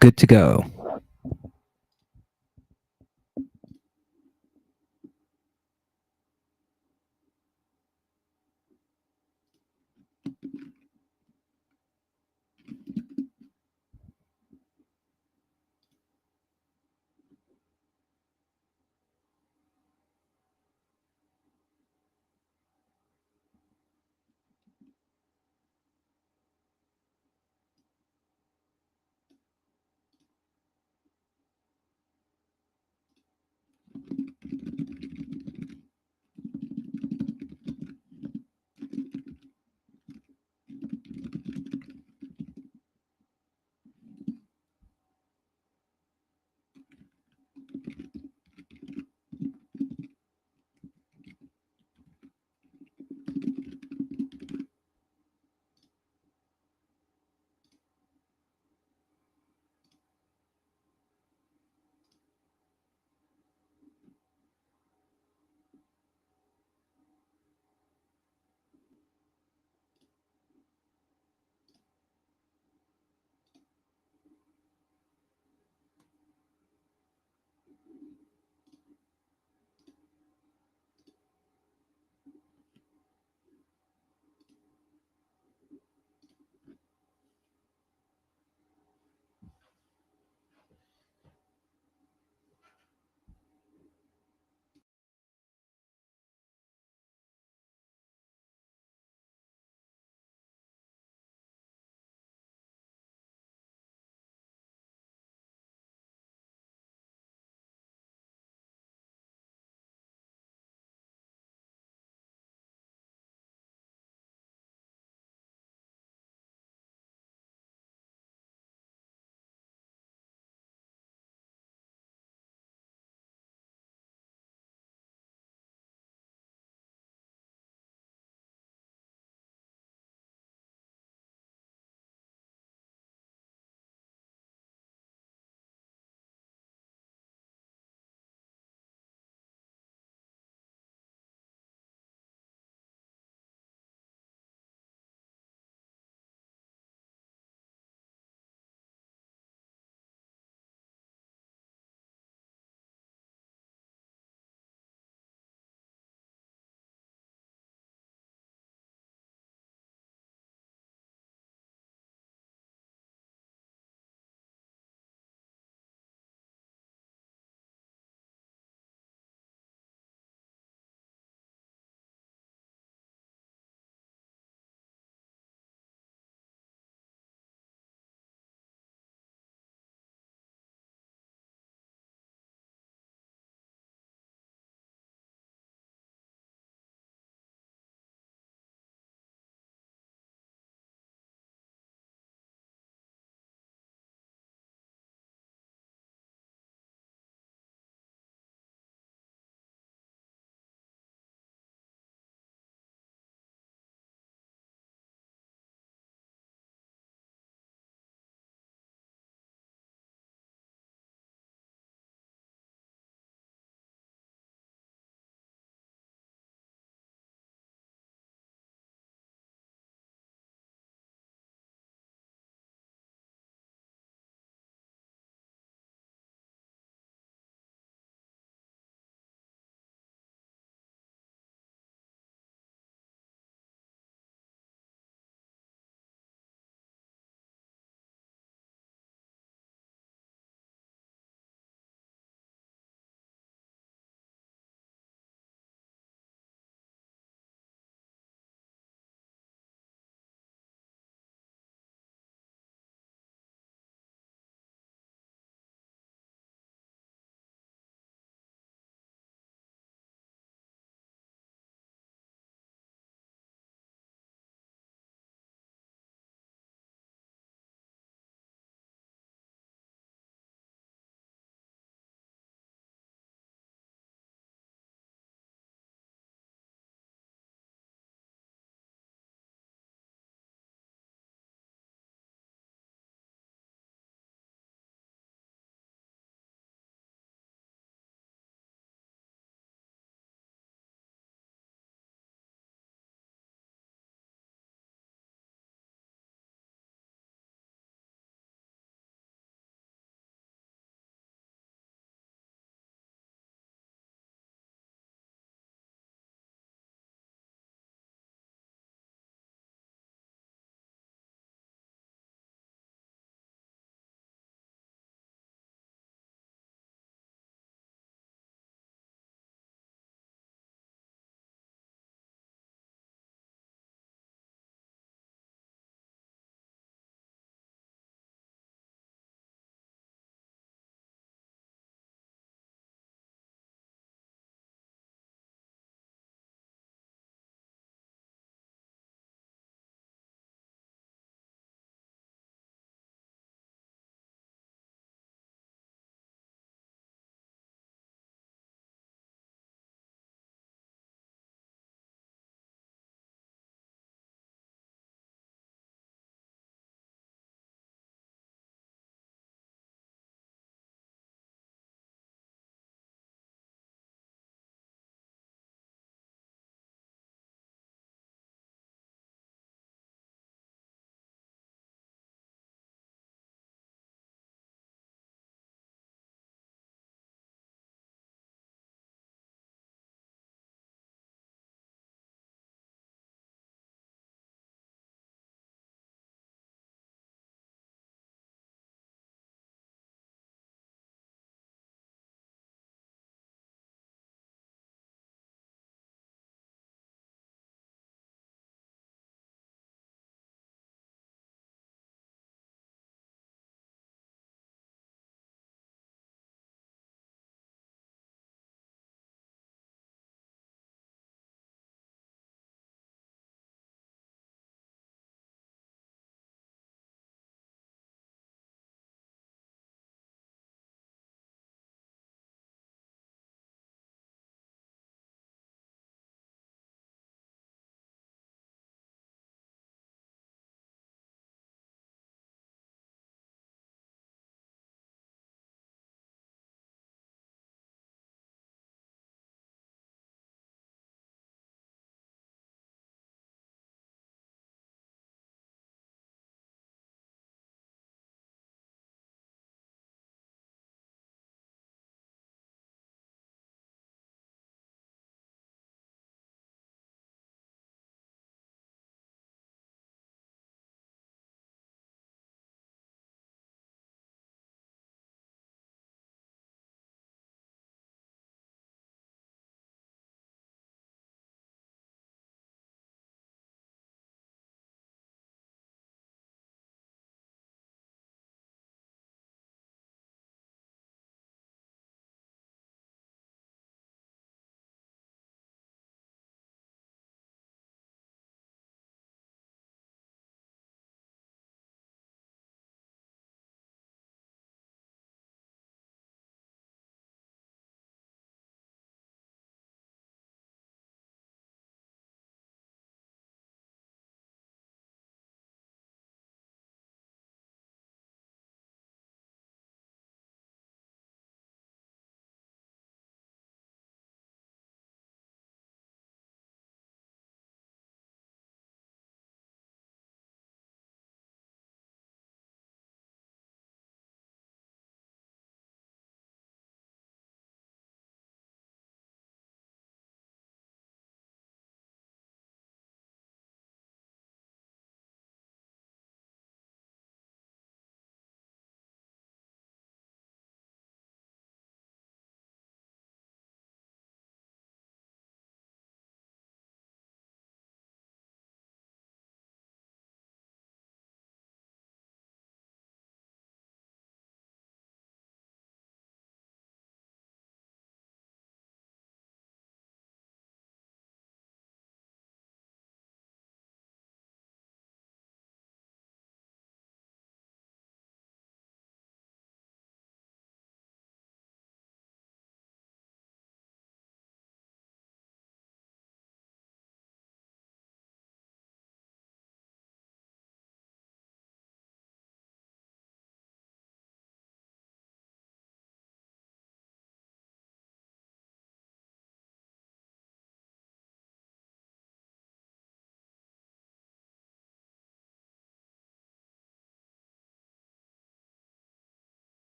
Good to go.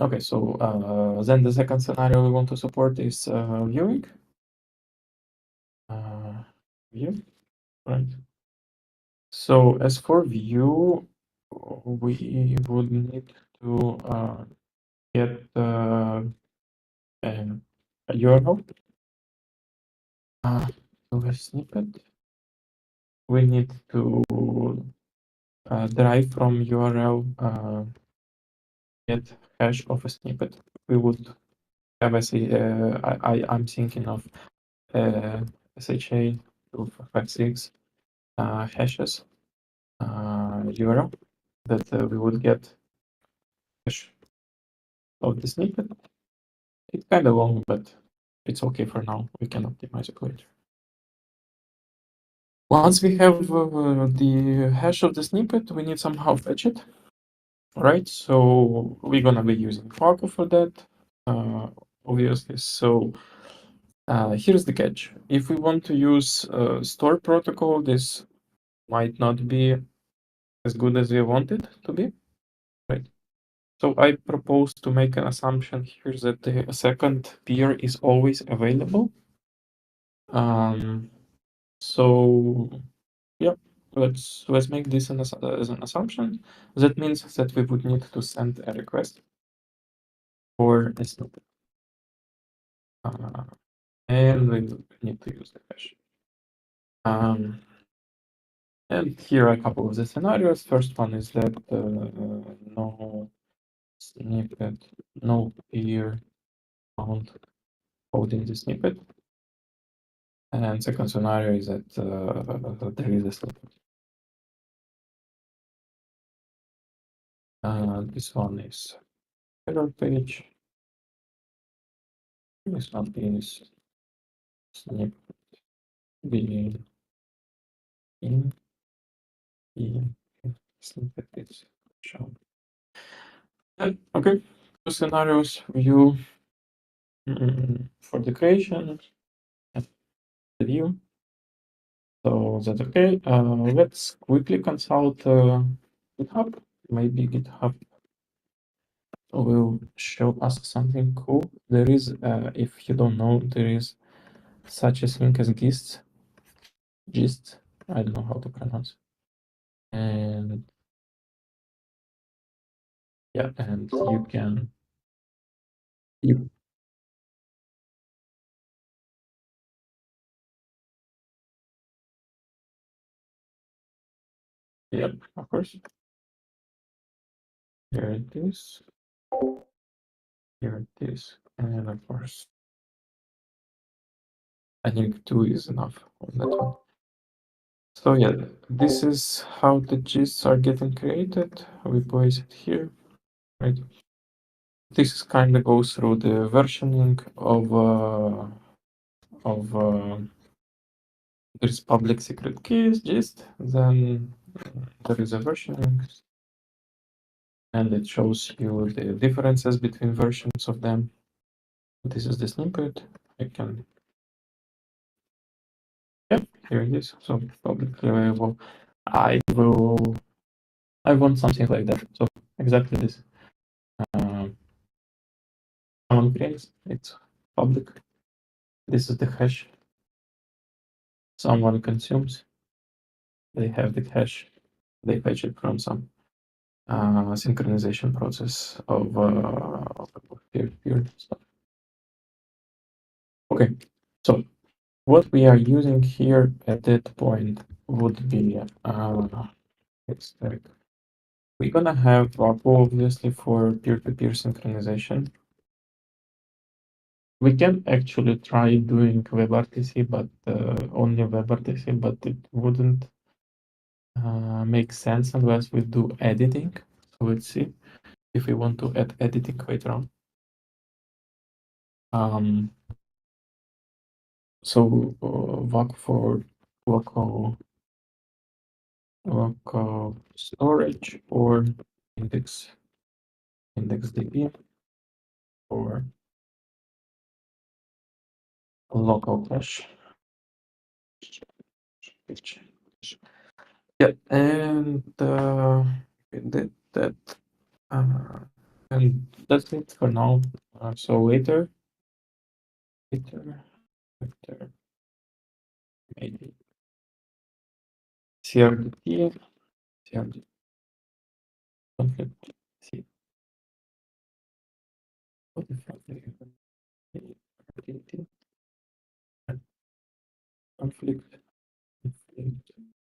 Okay, so then the second scenario we want to support is viewing. View, right? So as for view, we would need to get a URL to a snippet. We need to derive from URL get hash of a snippet. We would have I'm thinking of SHA 256 hashes URL that we would get hash of the snippet. It's kind of long, but it's okay for now. We can optimize it later. Once we have the hash of the snippet, we need somehow fetch it, right? So we're gonna be using Waku for that, obviously. So here's the catch. If we want to use store protocol, this might not be as good as we want it to be, right? So I propose to make an assumption here that the second peer is always available. So yeah, let's make this as an assumption. That means that we would need to send a request for a snippet. And we need to use the hash. And here are a couple of the scenarios. First one is that no snippet, no peer found holding the snippet. And second scenario is that there is a snippet. This one is error page. This one is snippet being in snippet is shown. Okay, two scenarios view for the creation and the view. So that's okay. Let's quickly consult GitHub. Maybe GitHub will show us something cool. There is, if you don't know, there is such a thing as gist. I don't know how to pronounce. And yeah, and you can yeah, of course. Here it is. Here it is. And of course, I think 2 is enough on that one. So yeah, this is how the gists are getting created. We place it here, right? This kind of goes through the versioning of there's public secret keys gist, then there is a versioning, and it shows you the differences between versions of them. This is the snippet. I can, yeah, here it is. So publicly available. I want something like that. So exactly this. Someone creates, it's public. This is the hash. Someone consumes. They have the hash. They fetch it from some synchronization process of peer-to-peer stuff. Okay, so what we are using here at that point would be it's like we're gonna have Waku obviously for peer-to-peer synchronization. We can actually try doing WebRTC, but only WebRTC, but it wouldn't make sense unless we do editing. So let's see if we want to add editing later on. So Waku for local storage or index.db or local cache. Yeah, and we did that. And that's it for now. So later, maybe CRDT, CRDT, conflict, C, what the fuck are you doing? CRDT, conflict,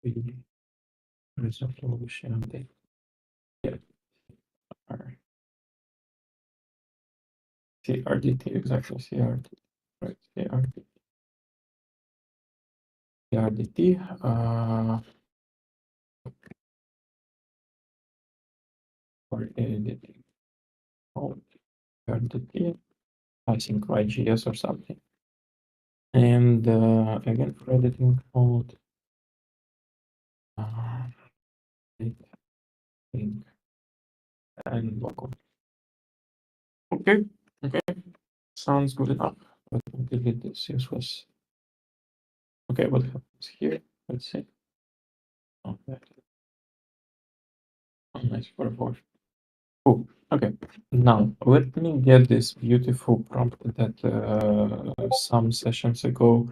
we resolution, yeah, alright. CRDT, exactly, CRDT, right, CRDT, for editing, oh, CRDT, I think YGS or something. And again, for editing mode, and Waku. Okay, okay, sounds good enough. But delete this useless. Okay, what happens here? Let's see. Oh, oh nice for a voice. Oh, okay. Now let me get this beautiful prompt that some sessions ago,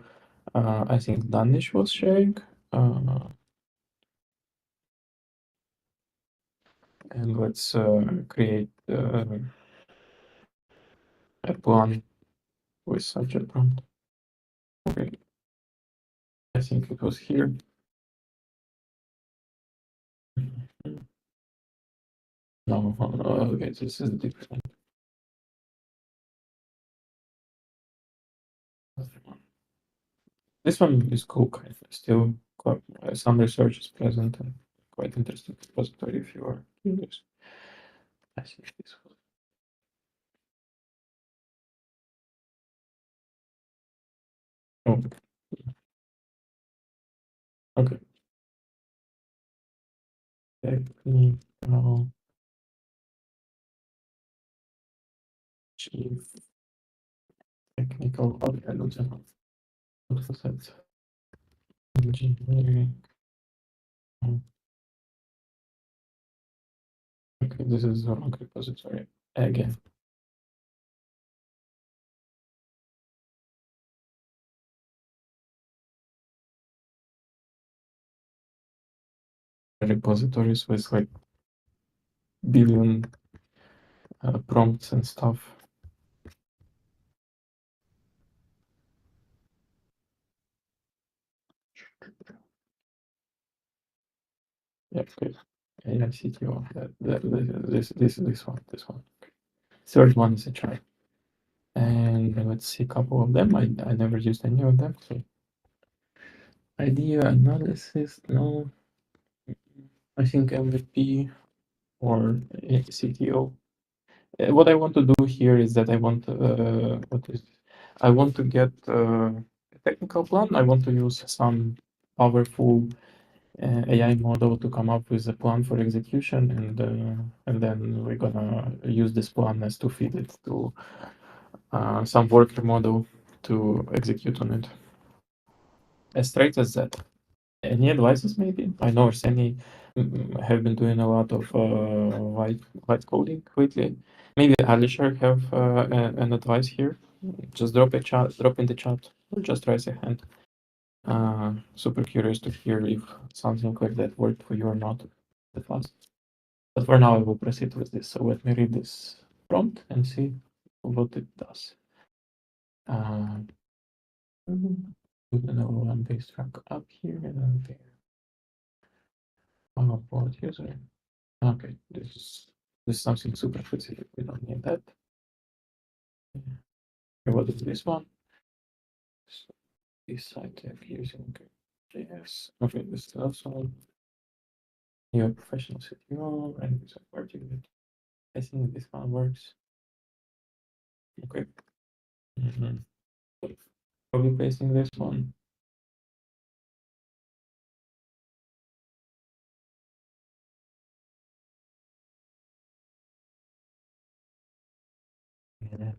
I think Danish was sharing. And let's create a plan with such a prompt. Okay, I think it was here. No, okay, this is different. This one is cool, kind of. Still, quite, some research is present and quite interesting repository if you are curious. I think this one. Oh, okay. Technical chief. Technical. Okay, I don't know. What was that? Engineering. Okay, this is the wrong repository again. Repositories with like billion prompts and stuff. Yeah, okay. AI CTO. This one. Third one is a try. And let's see a couple of them. I never used any of them. So idea analysis, no. I think MVP or CTO. What I want to do here is that I want I want to get a technical plan. I want to use some powerful AI model to come up with a plan for execution, and then we're gonna use this plan as to feed it to some worker model to execute on it. As straight as that. Any advices maybe? I know Arseny have been doing a lot of white coding lately. Maybe Alisher have an advice here. Just drop in the chat, or just raise a hand. Super curious to hear if something like that worked for you or not that fast. But for now, I will proceed with this. So let me read this prompt and see what it does. Put another one base track up here and then there. Port user. Okay, this is something super specific. We don't need that. Okay, what is this one? So this site tag using JS. Okay, this is also your professional CTO and this part unit. I think this one works. Okay. Probably pasting this one. Yeah.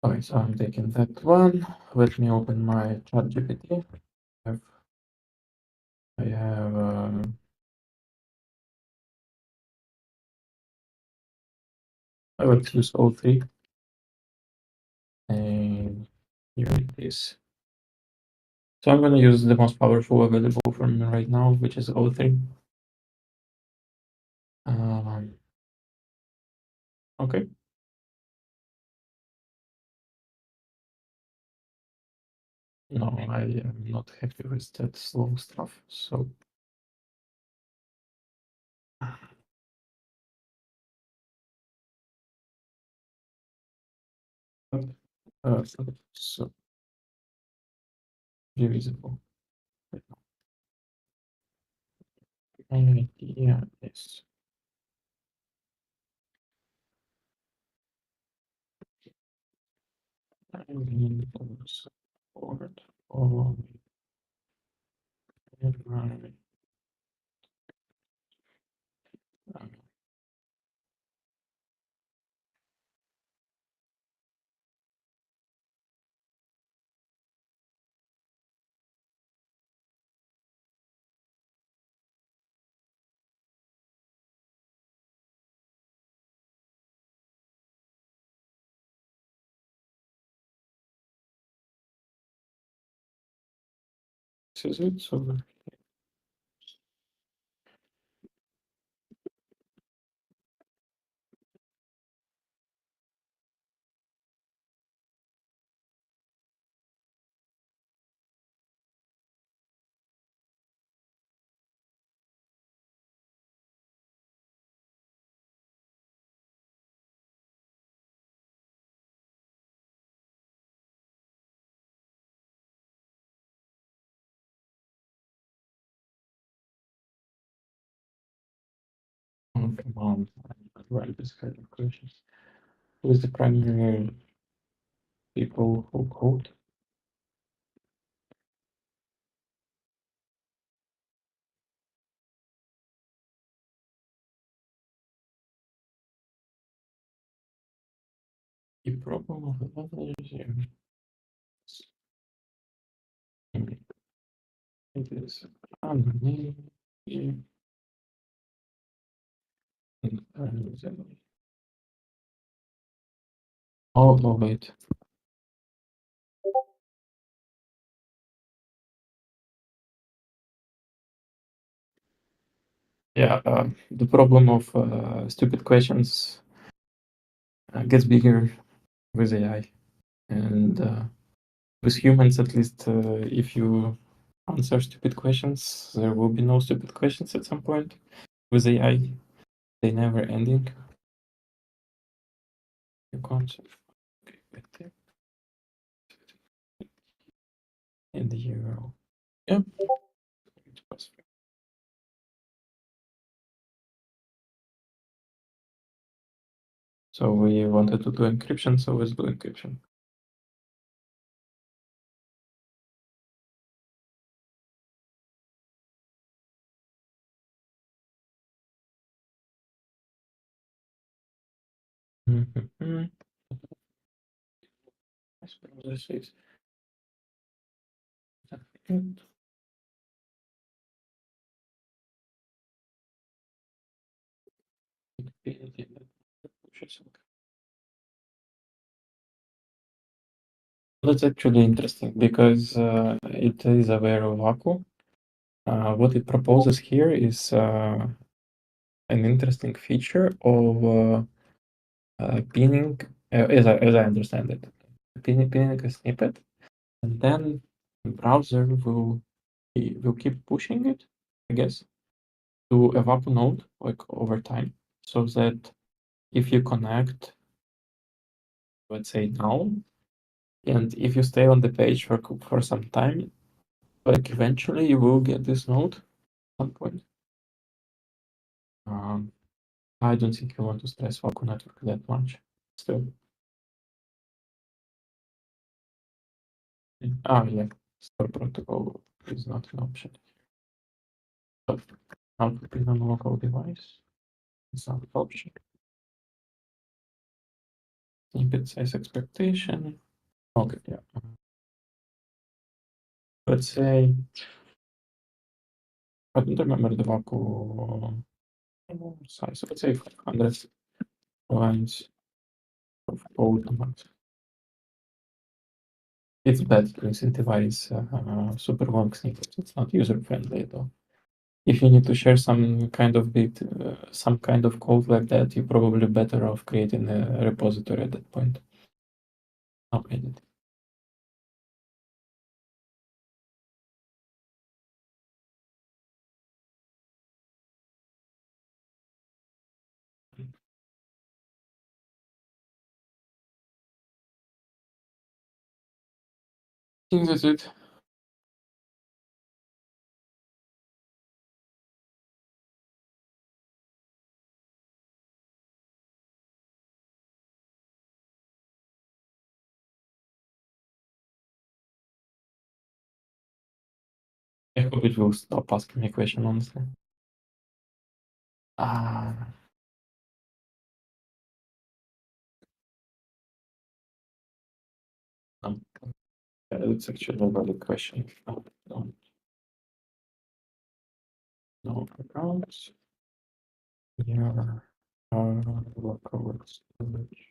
Okay, so I'm taking that one. Let me open my ChatGPT. I have I have I will choose all three, and here it is. So I'm gonna use the most powerful available for me right now, which is O3. Okay. No, I am not happy with that slow stuff. So so divisible. Idea is I mean support all my this is it. So oh, come on, I write this kind of questions. Who is the primary people who code? The problem of the others it is oh, no, wait. Yeah, the problem of stupid questions gets bigger with AI. And with humans, at least, if you answer stupid questions, there will be no stupid questions at some point. With AI, they never ending. You can't. And the euro. Yeah. So we wanted to do encryption, so let's do encryption. Mm-hmm. I suppose this is good. That's actually interesting because it is aware of Waku. What it proposes here is an interesting feature of pinning, as I understand it, pinning a snippet, and then the browser will keep pushing it, I guess, to a Waku node like over time, so that if you connect, let's say now, and if you stay on the page for some time, like eventually you will get this node at some point. I don't think you want to stress Waku network that much. Still. Yeah. Store protocol is not an option. So how to pin on local device is not an option. Snippet size expectation. Okay, yeah. Let's say I don't remember the Waku size. Let's say 500 lines of code. But it's bad to incentivize super long snippets. It's not user friendly at all. If you need to share some kind of some kind of code like that, you're probably better off creating a repository at that point. Not edit. I think that's it. I hope it will stop asking me question, honestly. Ah, no. It's actually a valid question. No, no, no accounts. Yeah. Local storage.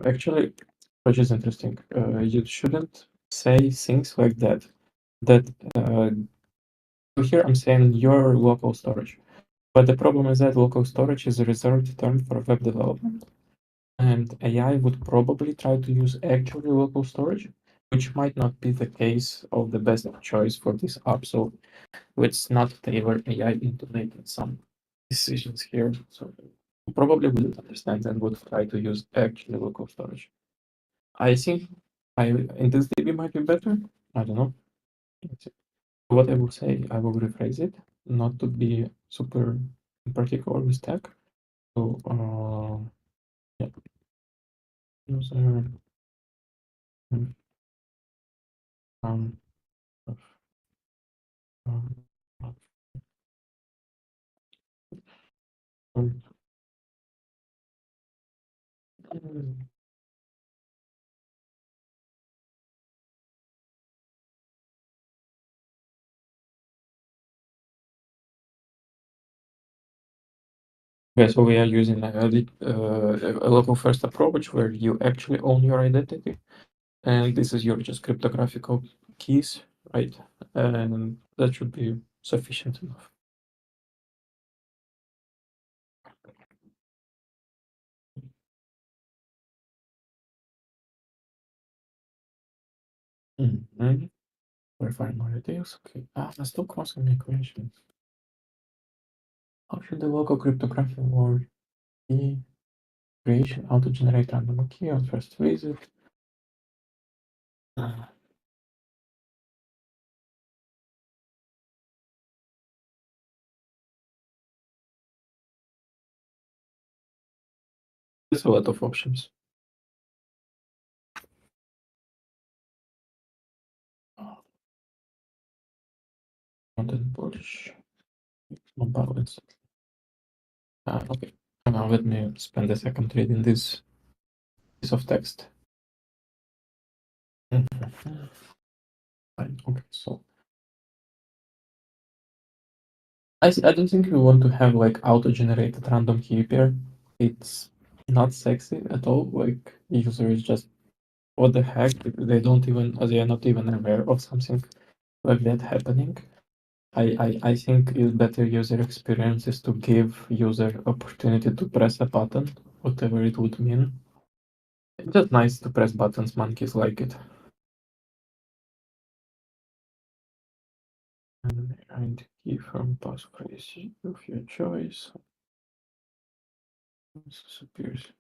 Actually, which is interesting. You shouldn't say things like that. That so here I'm saying your local storage. But the problem is that local storage is a reserved term for web development. And AI would probably try to use actually local storage, which might not be the case of the best choice for this app. So let's not tailor AI into making some decisions here. So probably wouldn't understand and would try to use actually local storage. I think I in this DB might be better. I don't know. Let's see. What I will say, I will rephrase it, not to be super in particular with tech. So yeah, user um, um, um, yeah, so we are using a local first approach where you actually own your identity, and this is your just cryptographic keys, right? And that should be sufficient enough. Mm-hmm. Verify more details. Okay. I'm still causing me questions. How should the local cryptography word key creation auto-generate random key on first visit? Uh, There's a lot of options. Content polish. Mobile instantly. Okay. Now let me spend a second reading this piece of text. Mhm. Fine. Okay. So I don't think we want to have like auto-generated random key pair. It's not sexy at all. Like user is just what the heck? They don't even they are not even aware of something like that happening. I think it's better user experience is to give user opportunity to press a button, whatever it would mean. It's just nice to press buttons, monkeys like it. And find key from passphrase of your choice. This appears.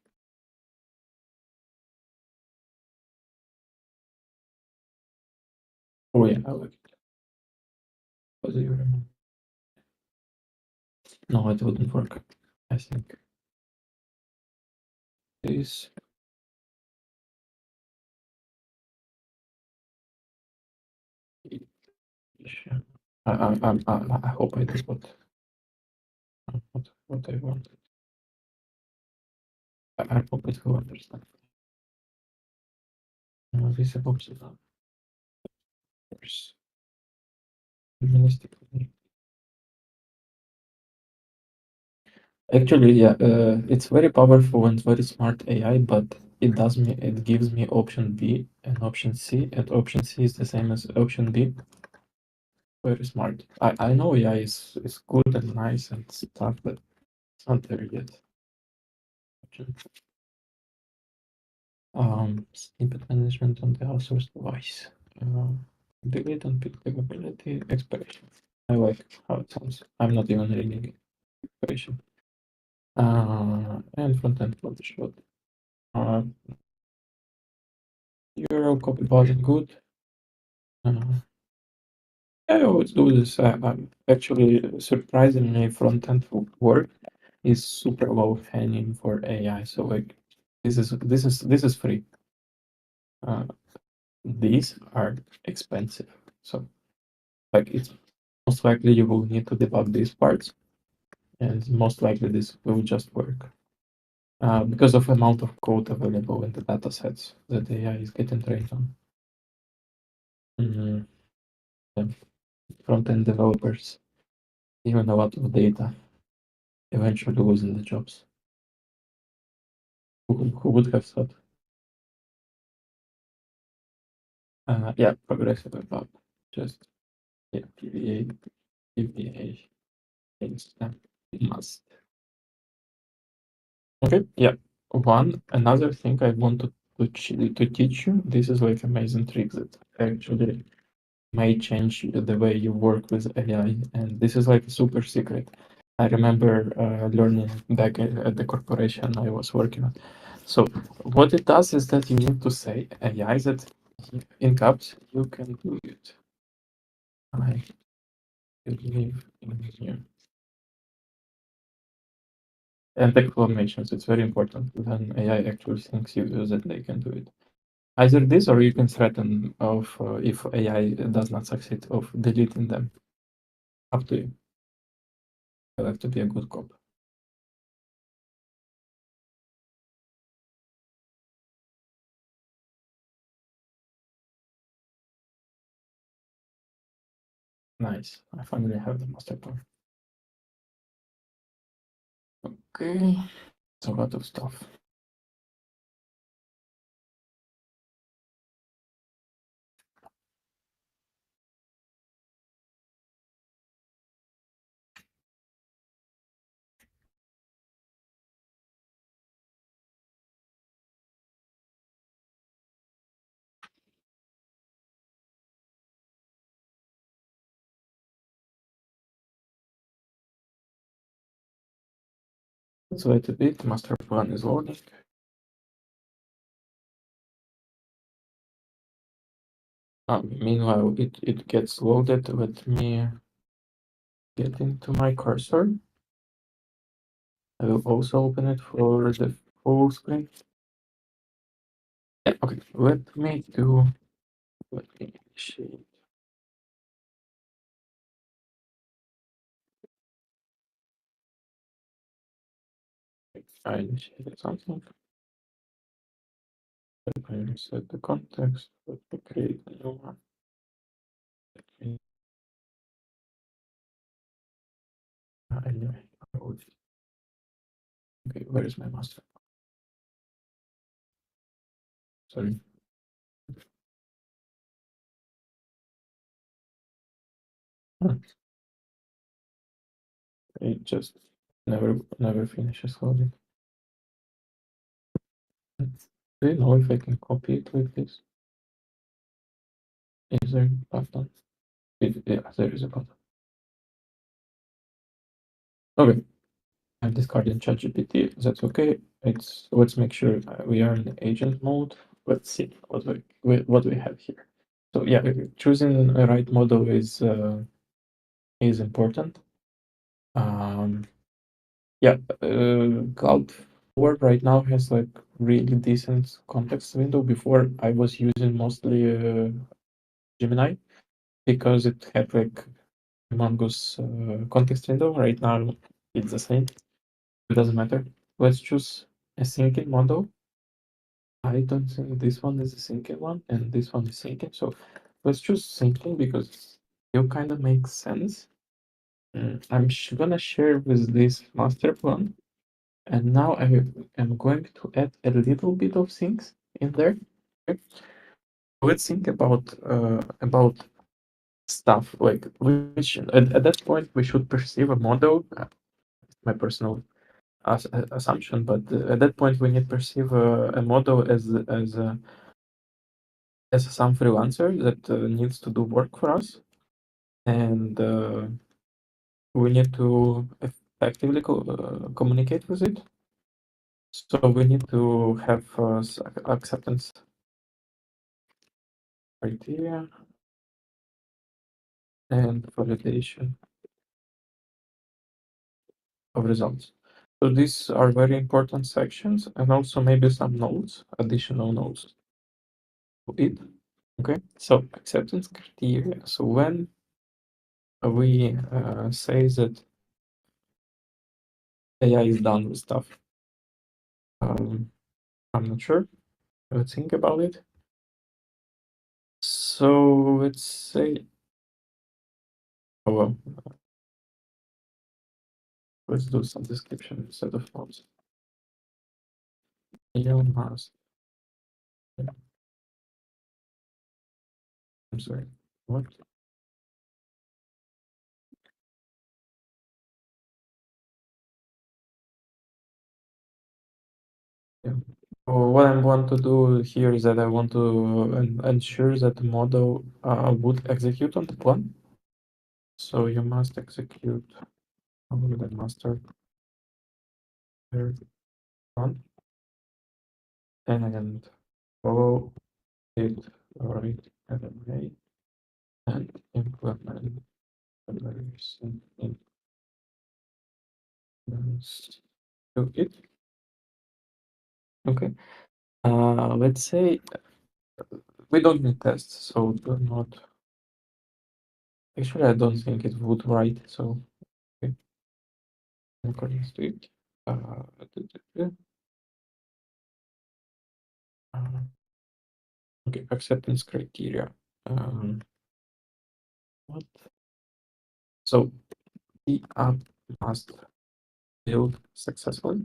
Oh yeah, I like it. What do you remember? No, it wouldn't work. I think this. I hope I did what I want. I hope it will understand. Visible. course. Realistically. Actually, yeah, it's very powerful and very smart AI, but it gives me option B and option C, and option C is the same as option B. Very smart. I know AI is good and nice and stuff, but it's not there yet. Snippet management on the outsourced device. Delete and pick capability expiration. I like how it sounds. I'm not even reading expiration. And front-end Photoshop. URL copy wasn't good. I always do this. Actually, surprisingly, front-end work is super low hanging for AI. So like, this is free. These are expensive. So like, it's most likely you will need to debug these parts, and most likely this will just work because of amount of code available in the datasets that AI is getting trained on. Yeah. Front-end developers, even a lot of data, eventually losing the jobs. Who would have thought? Yeah, progressive about just yeah, PVA instant must. Okay, yeah. Another thing I wanted to teach you. This is like amazing trick that actually may change the way you work with AI, and this is like a super secret. I remember learning back at the corporation I was working at. So what it does is that you need to say AI that in caps you can do it. I believe in here. And exclamations, it's very important. When AI actually thinks you use it, they can do it. Either this or you can threaten of if AI does not succeed of deleting them. Up to you. You have to be a good cop. Nice. I finally have the master plan. Okay. It's a lot of stuff. Let's wait a bit. Master plan is loading. Meanwhile, it gets loaded. Let me get into my cursor. I will also open it for the full screen. Yeah, okay. Let me initiate. I initiated something. I reset the context. Let me create a new one. Anyway, okay, where is my master? Sorry. It just never finishes loading. Do you know if I can copy it like this? Is there a button? Yeah, there is a button. Okay, I'm discarding ChatGPT. That's okay. Let's make sure we are in the agent mode. Let's see what we have here. So yeah, choosing a right model is important. Yeah, Cloud Forward right now has like really decent context window. Before I was using mostly Gemini because it had like humongous context window. Right now it's the same. It doesn't matter. Let's choose a syncing model. I don't think this one is a syncing one, and this one is syncing. So let's choose thinking because it kind of makes sense. I'm gonna share with this master plan, and now I am going to add a little bit of things in there. Okay? Let's think about stuff like which at that point we should perceive a model. My personal assumption, but at that point we need to perceive a model as some freelancer that needs to do work for us, and we need to effectively communicate with it. So we need to have acceptance criteria and validation of results. So these are very important sections, and also maybe some notes, additional notes to it. Okay, so acceptance criteria. So when we say that AI is done with stuff, um, I'm not sure. Let's think about it. So let's say, oh well, let's do some description instead of notes. Elon Musk. I'm sorry. What? Yeah. So what I want to do here is that I want to ensure that the model would execute on the plan. So you must execute on the master plan and follow it right away and implement evaluation to it. Okay. Let's say we don't need tests, so do not. Actually, I don't think it would write. So okay, according to it. Uh, duh, duh, duh. Uh, okay, acceptance criteria. What? So the app must build successfully.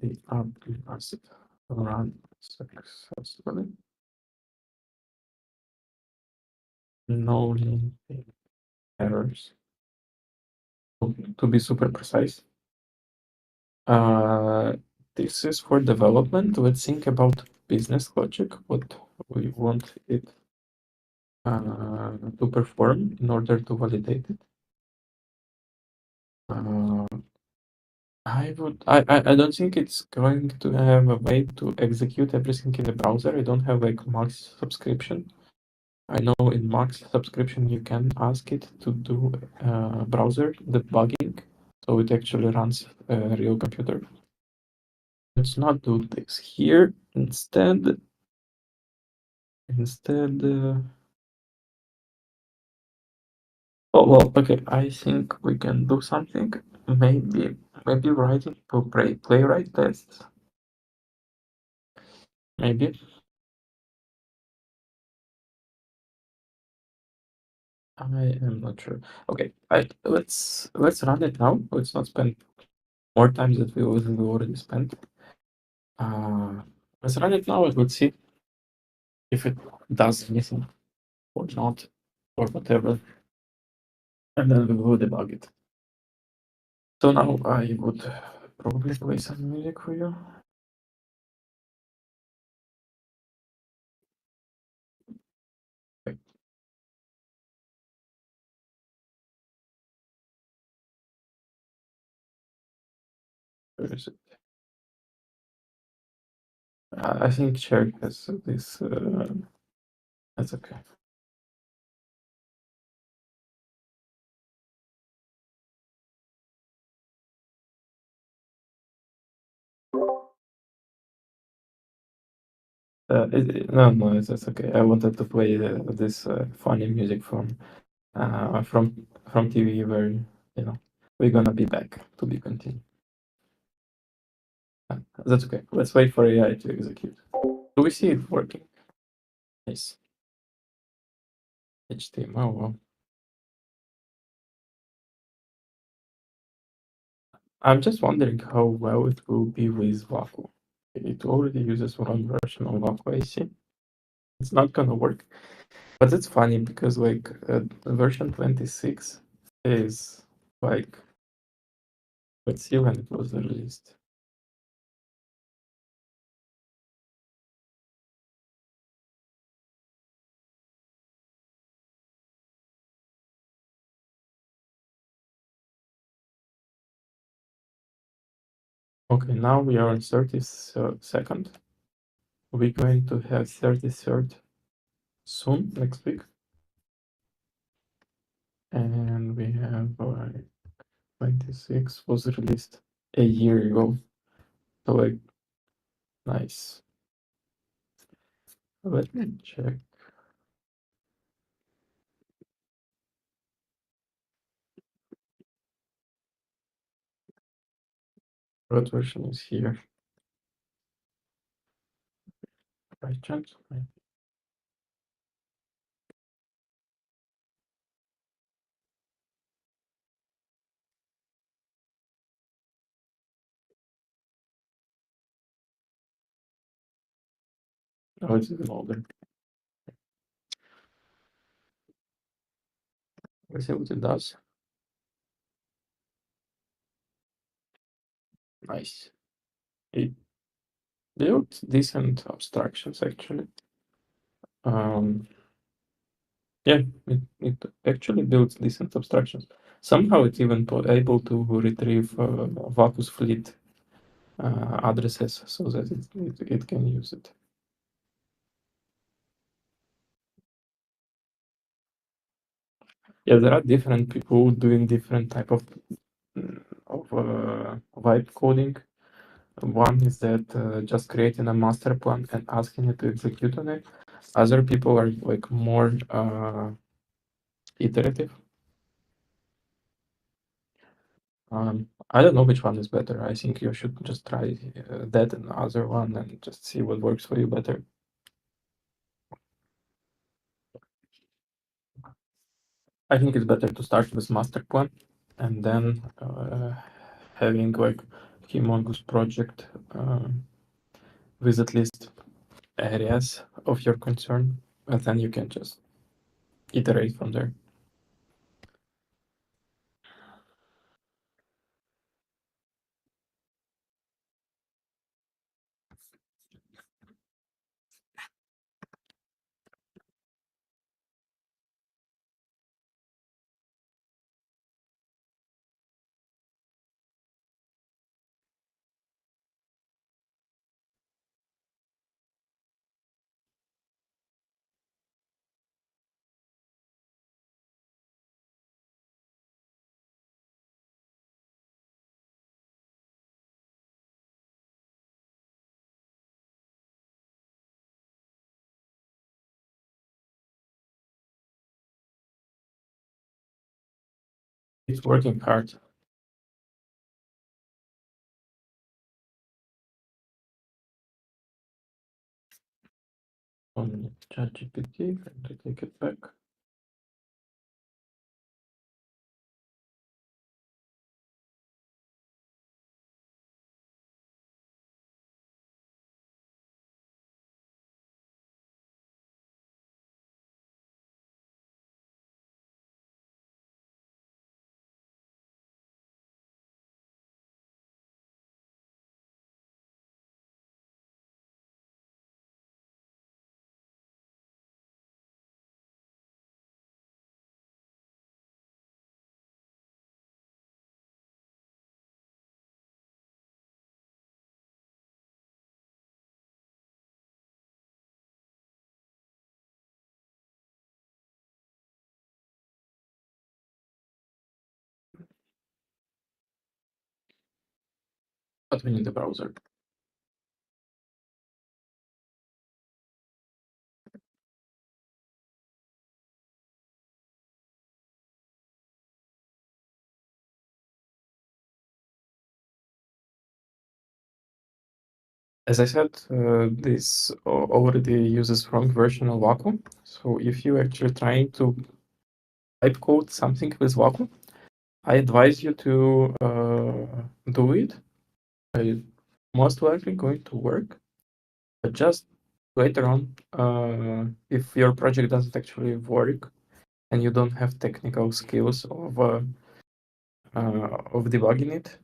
The app must run successfully. No linking errors. To be super precise. This is for development. Let's think about business logic, what we want it to perform in order to validate it. I don't think it's going to have a way to execute everything in the browser. I don't have like Max subscription. I know in Max subscription you can ask it to do browser debugging, so it actually runs a real computer. Let's not do this here. Instead, oh well, okay. I think we can do something. Maybe writing to playwright tests. Maybe. I am not sure. Okay, let's run it now. Let's not spend more time that we already spent. Uh, let's run it now and let's see if it does anything or not or whatever, and then we will debug it. So now I would probably play some music for you. Okay, where is it? I think Cherry has this. That's okay. No, that's okay. I wanted to play this funny music from TV where we're gonna be back to be continued. That's okay. Let's wait for AI to execute. Do we see it working? Nice. HTML. I'm just wondering how well it will be with Waku. It already uses one version of Waku, I see. It's not gonna work. But it's funny because like version 26 is like, let's see when it was released. Okay, now we are on 32nd. We're going to have 33rd soon, next week. And we have 26 was released a year ago. So like, nice. Let me check. What version is here? By chance? Oh, it's even older. Let's see what it does. Nice. It built decent abstractions actually. Yeah, it actually builds decent abstractions. Somehow it's even able to retrieve Vacu's fleet addresses so that it can use it. Yeah, there are different people doing different type of vibe coding. One is that just creating a master plan and asking it to execute on it. Other people are like more iterative. I don't know which one is better. I think you should just try that and the other one and just see what works for you better. I think it's better to start with master plan and then having like humongous project with at least areas of your concern, and then you can just iterate from there. It's working hard. On ChatGPT and to take it back. But we need the browser. As I said, this already uses wrong version of Waku. So if you're actually trying to type code something with Waku, I advise you to do it. It's most likely going to work, but just later on, if your project doesn't actually work and you don't have technical skills of debugging it,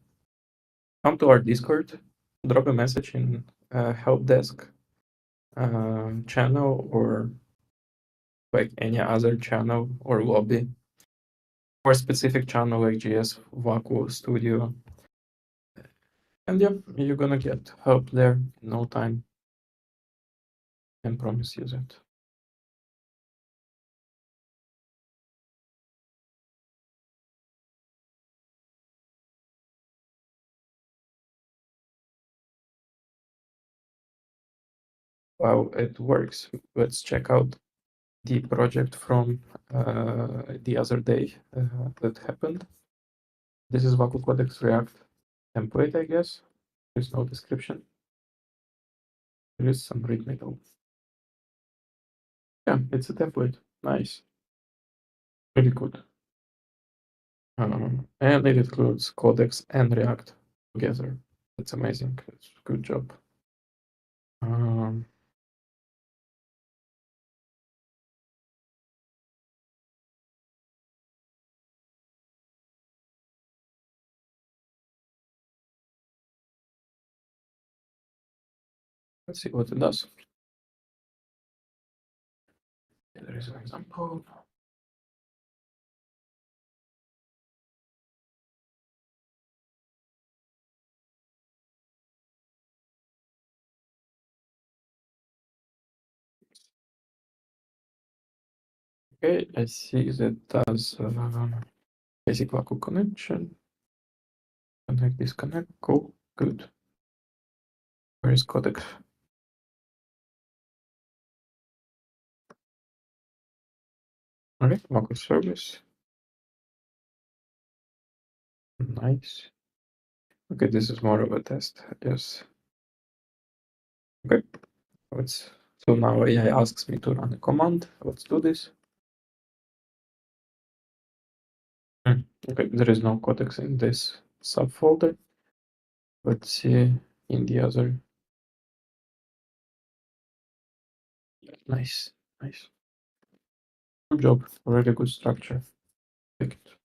come to our Discord, drop a message in help desk channel or like any other channel or lobby or specific channel like GS Waku Studio. And yeah, you're gonna get help there in no time. Can promise you that. Well, it works. Let's check out the project from the other day that happened. This is Waku Codex React template, I guess. There's no description. There is some readme though. Yeah, it's a template. Nice. Really good. And it includes Codex and React together. That's amazing. It's good job. Um, let's see what it does. There is an example. Okay, I see that does basic Waku connection. Connect, disconnect. Cool. Good. Where is Codex? Okay, Waku service. Nice. Okay, this is more of a test. Yes. Okay. Let's. So now AI asks me to run a command. Let's do this. Okay, there is no Codex in this subfolder. Let's see in the other. Nice, nice. Good job. Really good structure. Perfect.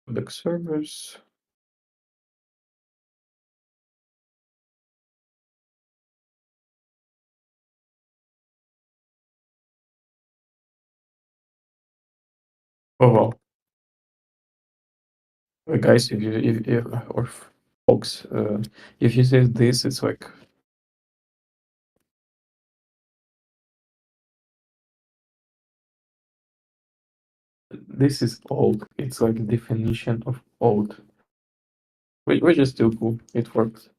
Codex servers. Oh well. Guys, if or folks, if you say this, it's like this is old. It's like definition of old. Which is still cool. It works.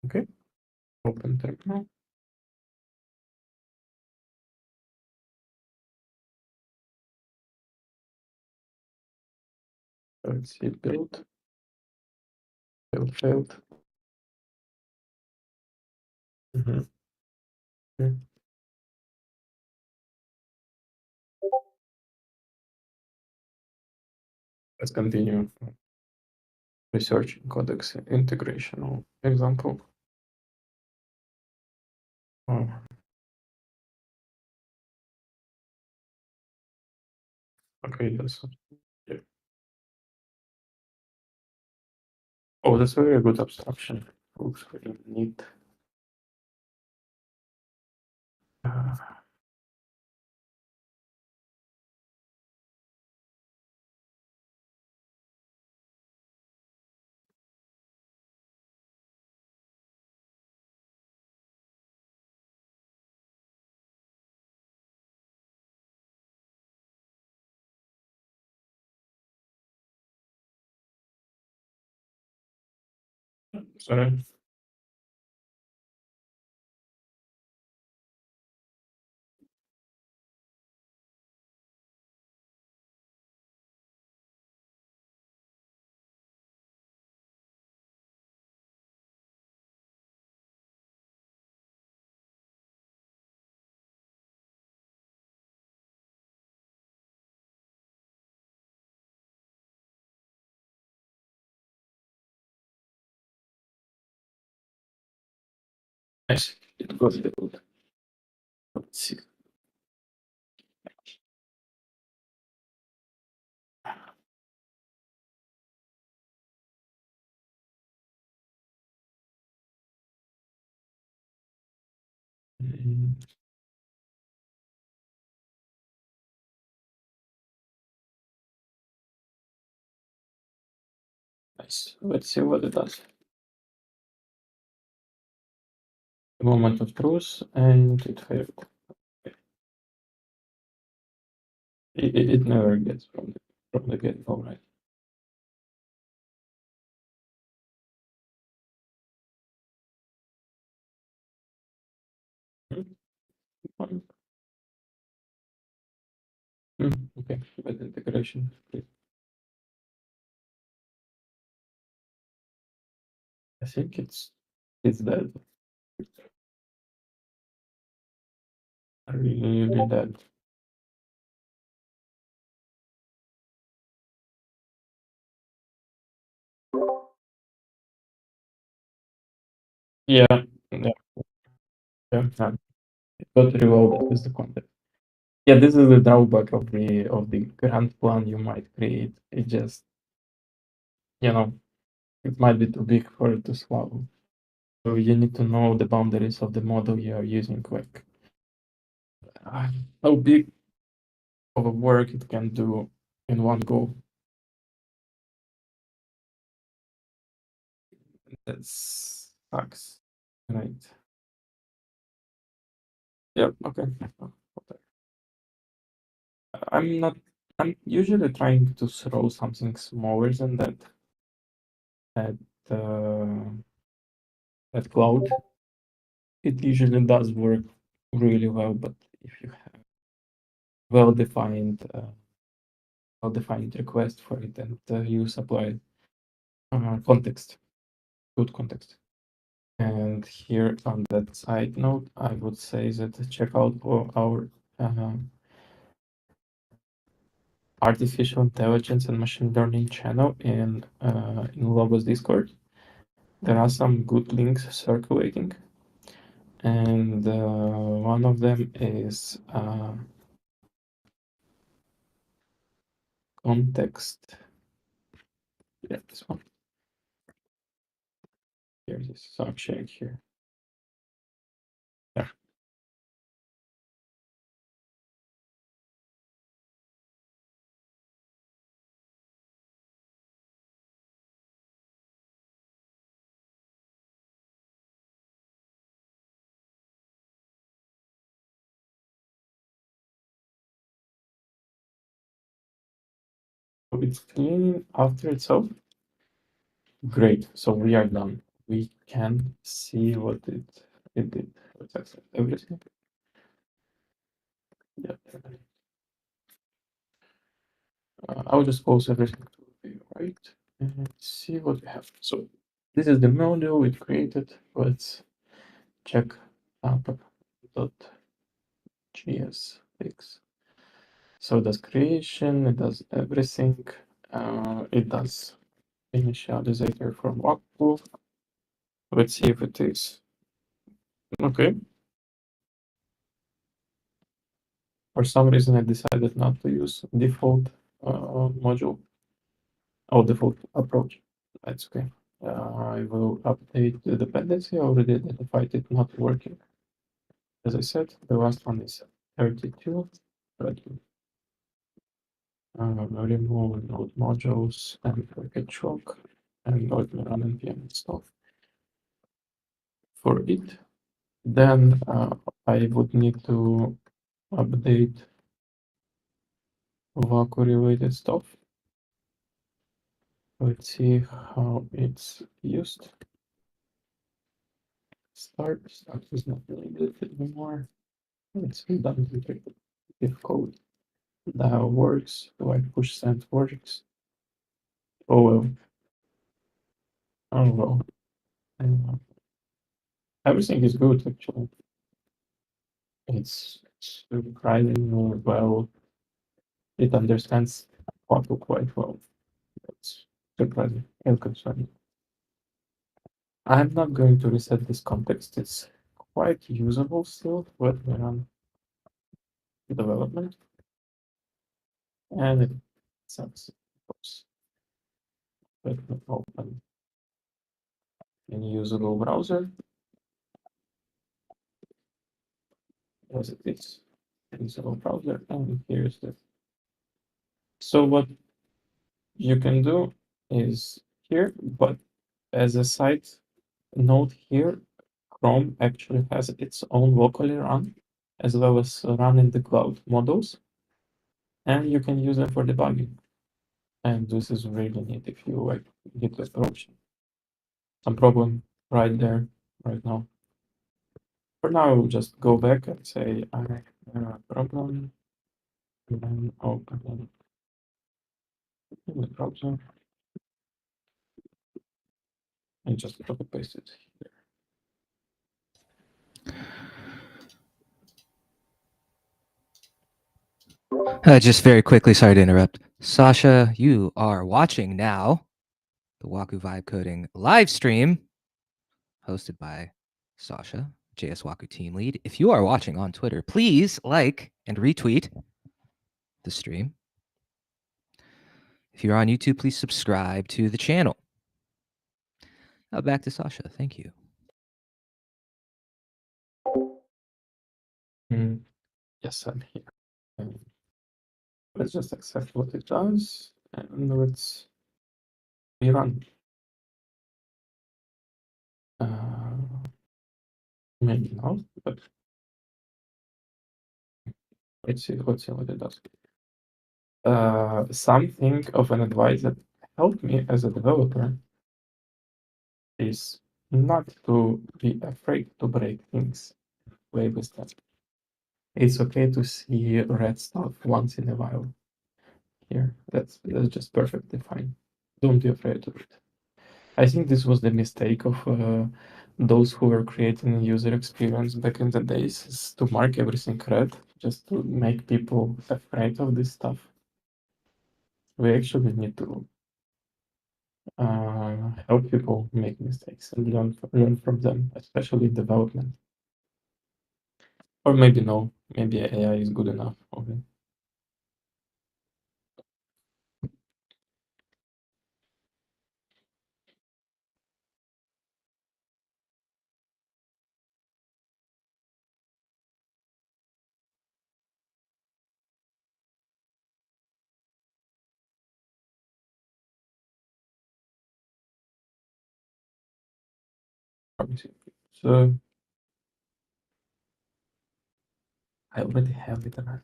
Okay. Open terminal. Let's see build. Build failed. Okay. Let's continue researching Codex integration or example. Oh, okay, that's yeah. Oh, that's a very good abstraction. Looks really neat. Uh, sorry. Nice. It goes good. Let's see. Mm, nice. Let's see what it does. The moment of truth, and it failed. It never gets from the get go, right? Mm, okay, with integration. I think it's dead. Really dead. Yeah, yeah, yeah. Got reloaded with the content. Yeah, this is the drawback of the grand plan you might create. It just, you know, it might be too big for it to swallow. So you need to know the boundaries of the model you are using, like how big of a work it can do in one go. That sucks. Right. Yep. Okay. I'm not. I'm usually trying to throw something smaller than that at uh, at cloud. It usually does work really well, but if you have well-defined well-defined request for it and you supply context, good context. And here on that side note, I would say that check out our artificial intelligence and machine learning channel in Logos Discord. There are some good links circulating, and one of them is context. Yeah, this one. Here it is. So I'm sharing here. Yeah. So it's cleaning after itself. Great. So we are done. We can see what it did. Let's accept everything. Yeah. I'll just pause everything to the right and see what we have. So this is the module we created. Let's check app.js fix. So it does creation, it does everything. It does initializer from Waku. Let's see if it is. Okay. For some reason, I decided not to use default module or default approach. That's okay. I will update the dependency. I already identified it not working. As I said, the last one is 32. But remove node modules and package lock and node run npm install for it. Then I would need to update Waku related stuff. Let's see how it's used. Start is not really good anymore. It's done with code that works. Like push send works. Oh well. Oh well. Everything is good actually. It's surprisingly well. It understands Waku quite well. That's surprising and concerning. I'm not going to reset this context. It's quite usable still when we run development, and it sucks. Oops. Let me open a usable browser. Yes, it is a usable browser, and here's the. So what you can do is here, but as a side note here, Chrome actually has its own locally run, as well as run in the cloud models, and you can use them for debugging. And this is really neat if you like get the option. Some problem right there, right now. For now, I will just go back and say I have a problem, and then open in the browser, and just copy paste it here. Just very quickly, sorry to interrupt. Sasha, you are watching now the Waku Vibe Coding live stream hosted by Sasha, JS Waku team lead. If you are watching on Twitter, please like and retweet the stream. If you're on YouTube, please subscribe to the channel. Now back to Sasha. Thank you. Yes, I'm here. Let's just accept what it does, and let's rerun. Maybe not, but let's see what it does. Something of an advice that helped me as a developer is not to be afraid to break things. Play with that. It's okay to see red stuff once in a while. Here, that's just perfectly fine. Don't be afraid of it. I think this was the mistake of those who were creating user experience back in the days, is to mark everything red, just to make people afraid of this stuff. We actually need to help people make mistakes and learn from them, especially in development. Or maybe no, maybe AI is good enough. Okay. So I already have it around.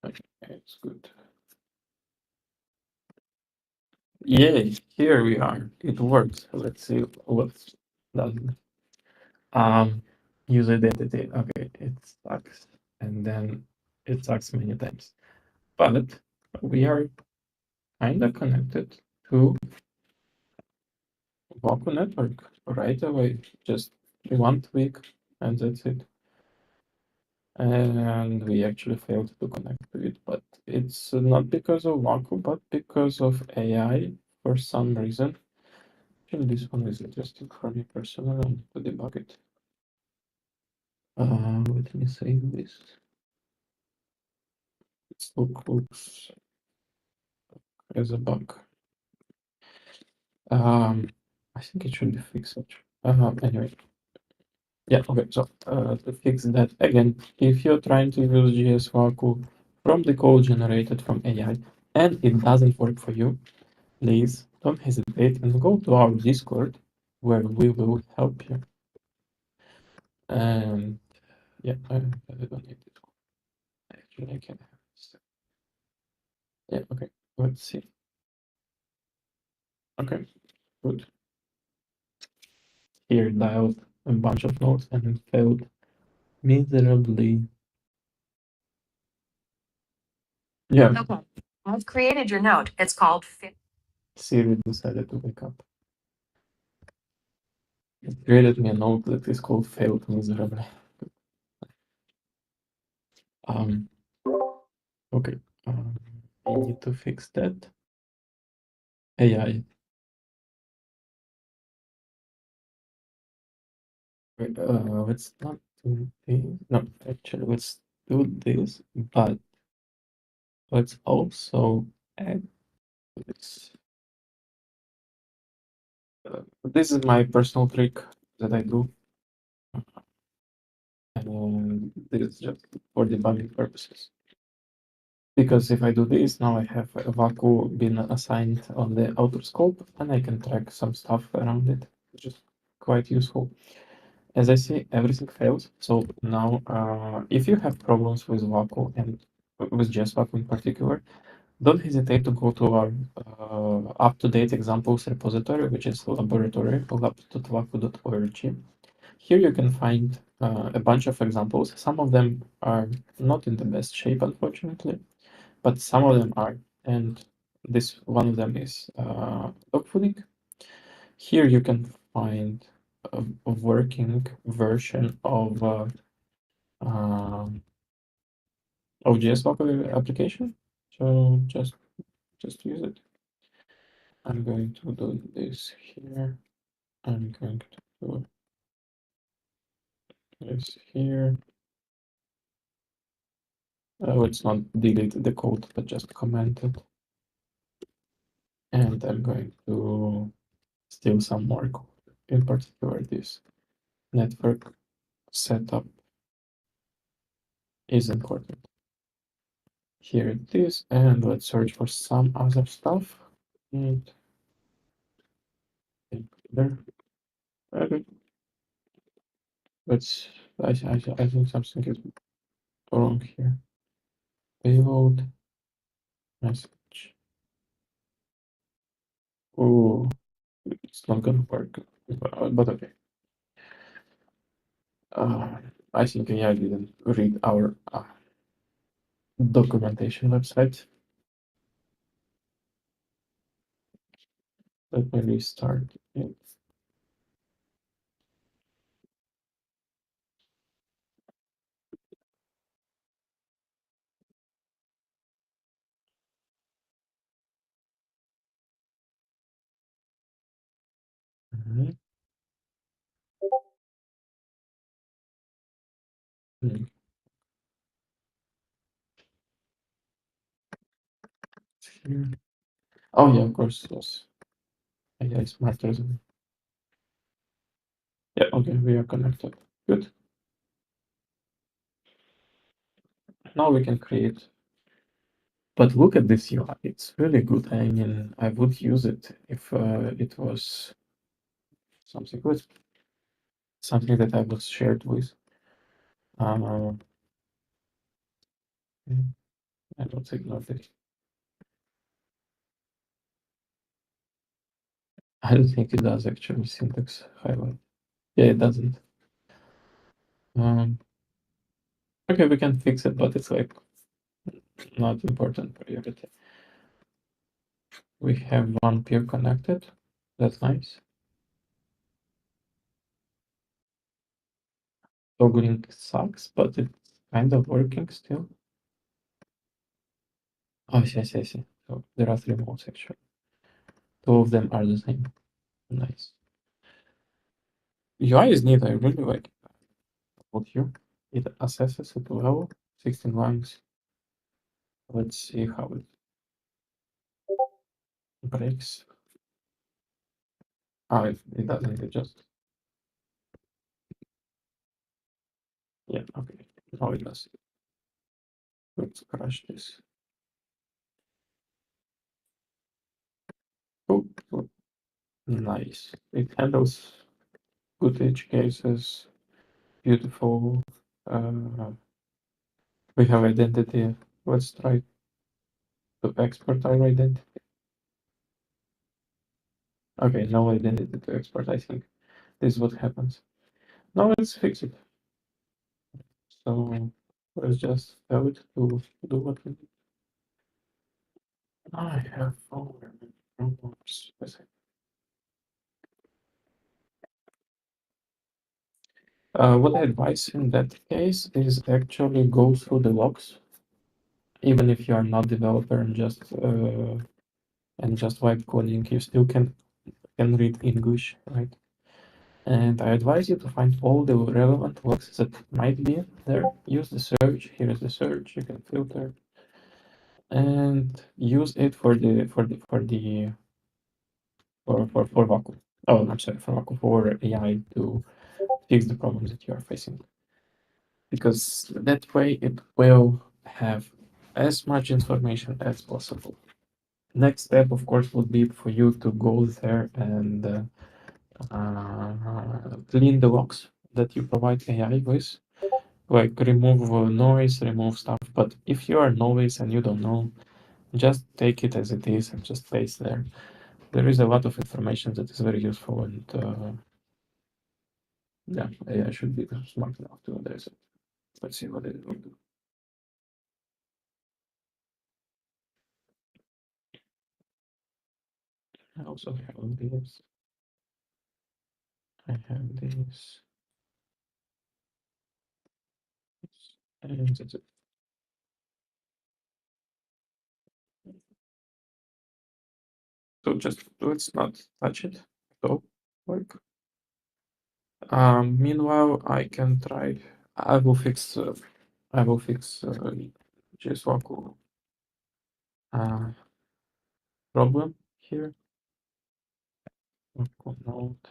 Okay, it's good. Yay, here we are. It works. Let's see what's done. User identity. Okay, it sucks. And then it sucks many times. But we are kinda connected to Waku network right away. Just one tweak and that's it. And we actually failed to connect to it, but it's not because of Waku, but because of AI for some reason. Actually, this one is interesting for me personally. I need to debug it. Let me save this. It looks as a bug. I think it should be fixed. Anyway, yeah, okay. So to fix that again, if you're trying to use GS Waku from the code generated from AI and it doesn't work for you, please don't hesitate and go to our Discord where we will help you. And yeah, I don't need it. Actually, I can have this. Yeah, okay. Let's see. Okay, good. Here dialed a bunch of nodes and failed miserably. Yeah. Okay. I've created your note. It's called Siri decided to wake up. It created me a note that is called failed miserably. Okay. I need to fix that. AI let's not do this. No, actually, let's do this, but let's also add this. This is my personal trick that I do, and this is just for debugging purposes. Because if I do this, now I have a Waku been assigned on the outer scope, and I can track some stuff around it, which is quite useful. As I see, everything fails. So now, if you have problems with Waku and with just Waku in particular, don't hesitate to go to our up-to-date examples repository, which is laboratory lab.waku.org. Here you can find a bunch of examples. Some of them are not in the best shape, unfortunately, but some of them are. And this one of them is dog fooding. Here you can find a working version of JSWAP application. So just use it. I'm going to do this here. I'm going to do this here. Let's not delete the code, but just comment it. And I'm going to steal some more code, in particular this network setup is important. Here it is, and let's search for some other stuff. And there. Okay. Let's. I think something is wrong here. Payload message. Oh, it's not gonna work. But okay. I think I didn't read our documentation website. Let me restart it. Mhm. Hmm. Here. Oh yeah, of course, yes. AI is smarter than me. Yeah, okay, we are connected. Good. Now we can create. But look at this UI. It's really good. I mean, I would use it if it was something good, something that I was shared with. I don't ignore this. I don't think it does actually syntax highlight. Yeah, it doesn't. Okay, we can fix it, but it's like not important priority. We have one peer connected. That's nice. Toggling sucks, but it's kind of working still. Oh, I see. So there are 3 modes actually. 2 of them are the same. Nice. UI is neat. I really like it. About here, it assesses it well. 16 lines. Let's see how it breaks. Oh, it doesn't. It just yeah. Okay. Now it does. Let's crash this. Oh, oh, nice. It handles good edge cases. Beautiful. We have identity. Let's try to export our identity. Okay, no identity to export. I think this is what happens. Now let's fix it. So let's just tell it to do what we need. I have four problems. What I advise in that case is actually go through the logs, even if you are not developer and just vibe coding, you still can read English, right? And I advise you to find all the relevant works that might be there. Use the search. Here is the search. You can filter and use it for Waku. Oh, I'm sorry, for Waku, for AI to fix the problems that you are facing. Because that way it will have as much information as possible. Next step, of course, would be for you to go there and clean the logs that you provide AI with, like remove noise, remove stuff. But if you are novice and you don't know, just take it as it is and just paste there. There is a lot of information that is very useful, and yeah, AI should be smart enough to address it. Let's see what it will do. I also have this. I have this. And that's it. So just let's not touch it at all. Like, meanwhile, I can try. I will fix. I will fix JSWACO problem here. Waku node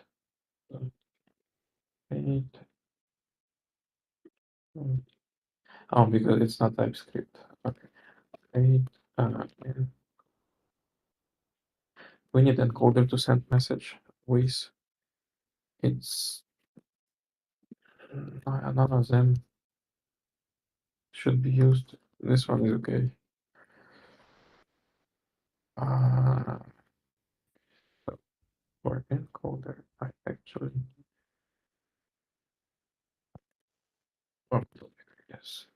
8. Oh, because it's not TypeScript. Okay. 8. Yeah. We need encoder to send message with. It's none of them should be used. This one is okay. For encoder, I actually. Oh, yes.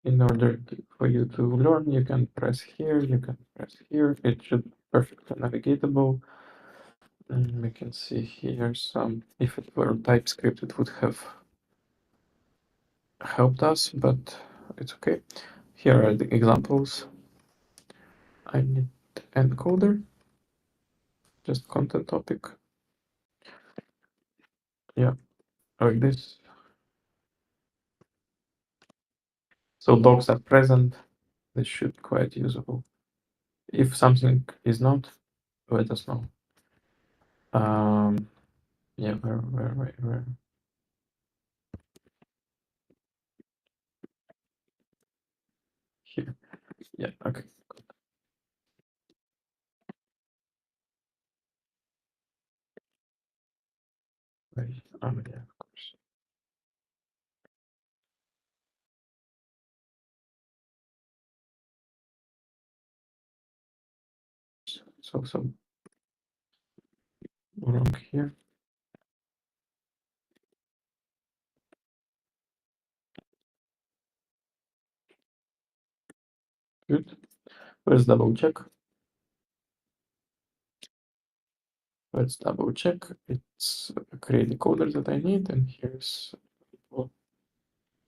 In order for you to learn, you can press here, you can press here. It should be perfectly navigatable. And we can see here some, if it were TypeScript, it would have helped us, but it's okay. Here are the examples. I need encoder, just content topic. Yeah, like this. So docs are present. This should be quite usable. If something is not, let us know. Yeah, where? Here. Yeah, okay. Right. Yeah, of course. So wrong here. Good. Let's double check. Let's double check. It's create the coder that I need, and here's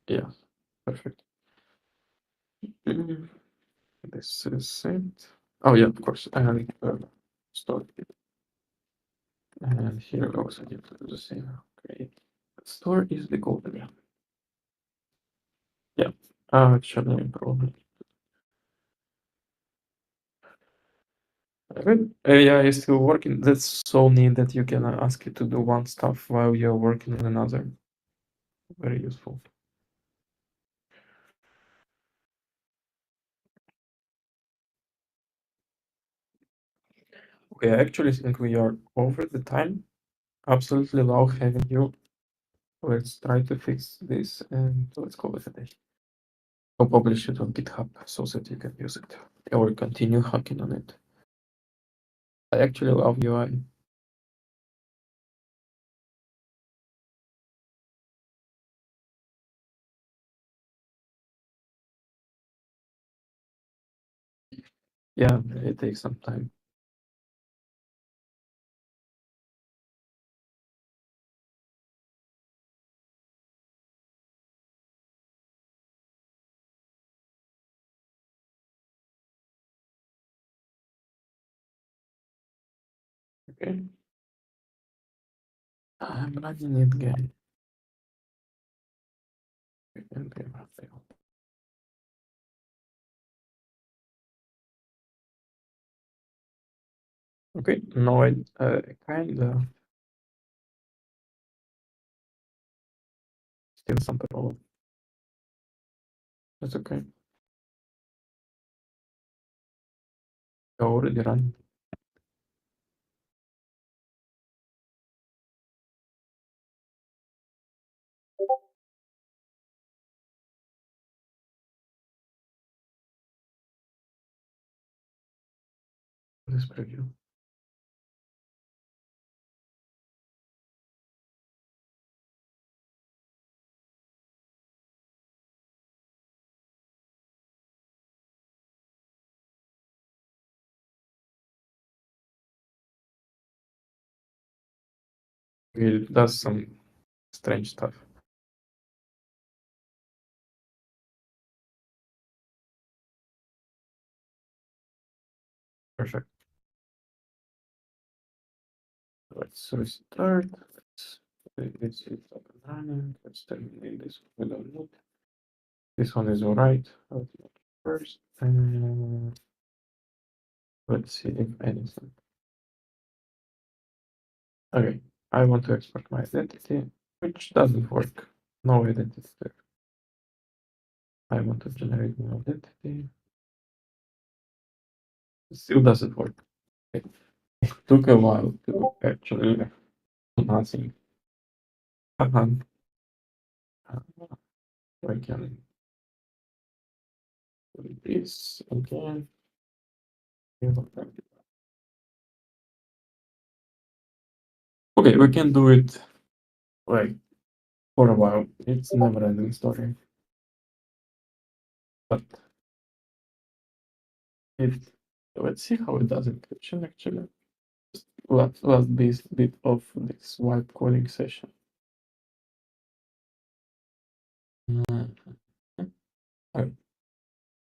yeah, perfect. This is it. Oh yeah, of course. And store. And here we also need to do the same. Great. Store is the coder. Yeah. Actually, probably. Good. AI is still working. That's so neat that you can ask it to do one stuff while you're working on another. Very useful. Okay, I actually think we are over the time. Absolutely love having you. Let's try to fix this and let's call it a day. I'll publish it on GitHub so that you can use it or continue hacking on it. I actually love UI. Yeah, it takes some time. Okay. I'm running it again. Okay, no, I kind of still some problem. That's okay. I already run. This preview. It does some strange stuff. Perfect. Let's restart. Let's see it's up and running. Let's terminate this. We don't need. This one is alright. First, let's see if anything. Okay, I want to export my identity, which doesn't work. No identity there. I want to generate new identity. Still doesn't work. It took a while to actually do nothing. I can do this again. Okay, we can do it like for a while. It's never ending story. But let's see how it does encryption actually. Last bit of this wipe coding session. Alright.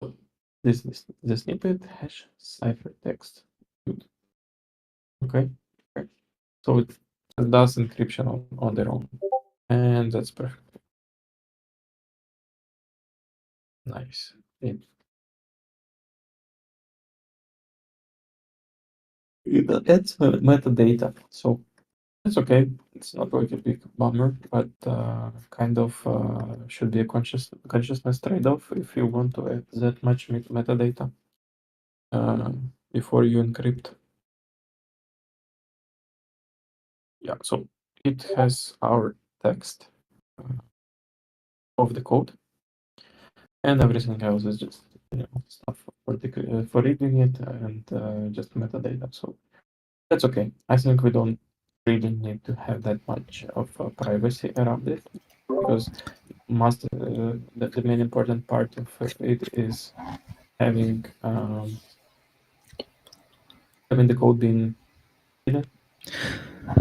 So this is the snippet hash ciphertext. Good. Okay. So it does encryption on their own. And that's perfect. Nice. It adds metadata. So it's okay. It's not like a big bummer, but kind of should be a consciousness trade-off if you want to add that much metadata before you encrypt. Yeah, so it has our text of the code, and everything else is just stuff for reading it and just metadata. So that's okay. I think we don't really need to have that much of privacy around it because the main important part of it is having the code being hidden.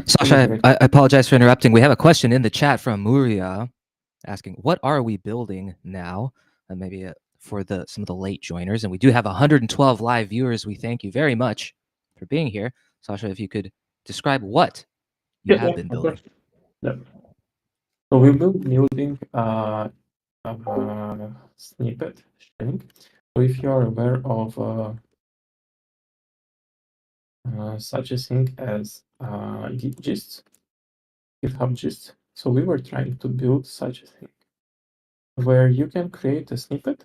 Sasha, I apologize for interrupting. We have a question in the chat from Muria asking, what are we building now? And maybe for some of the late joiners. And we do have 112 live viewers. We thank you very much for being here. Sasha, if you could describe what you have been building. Yeah. So we will be building snippet string. So if you are aware of such a thing as Git gist, GitHub gist, so we were trying to build such a thing where you can create a snippet.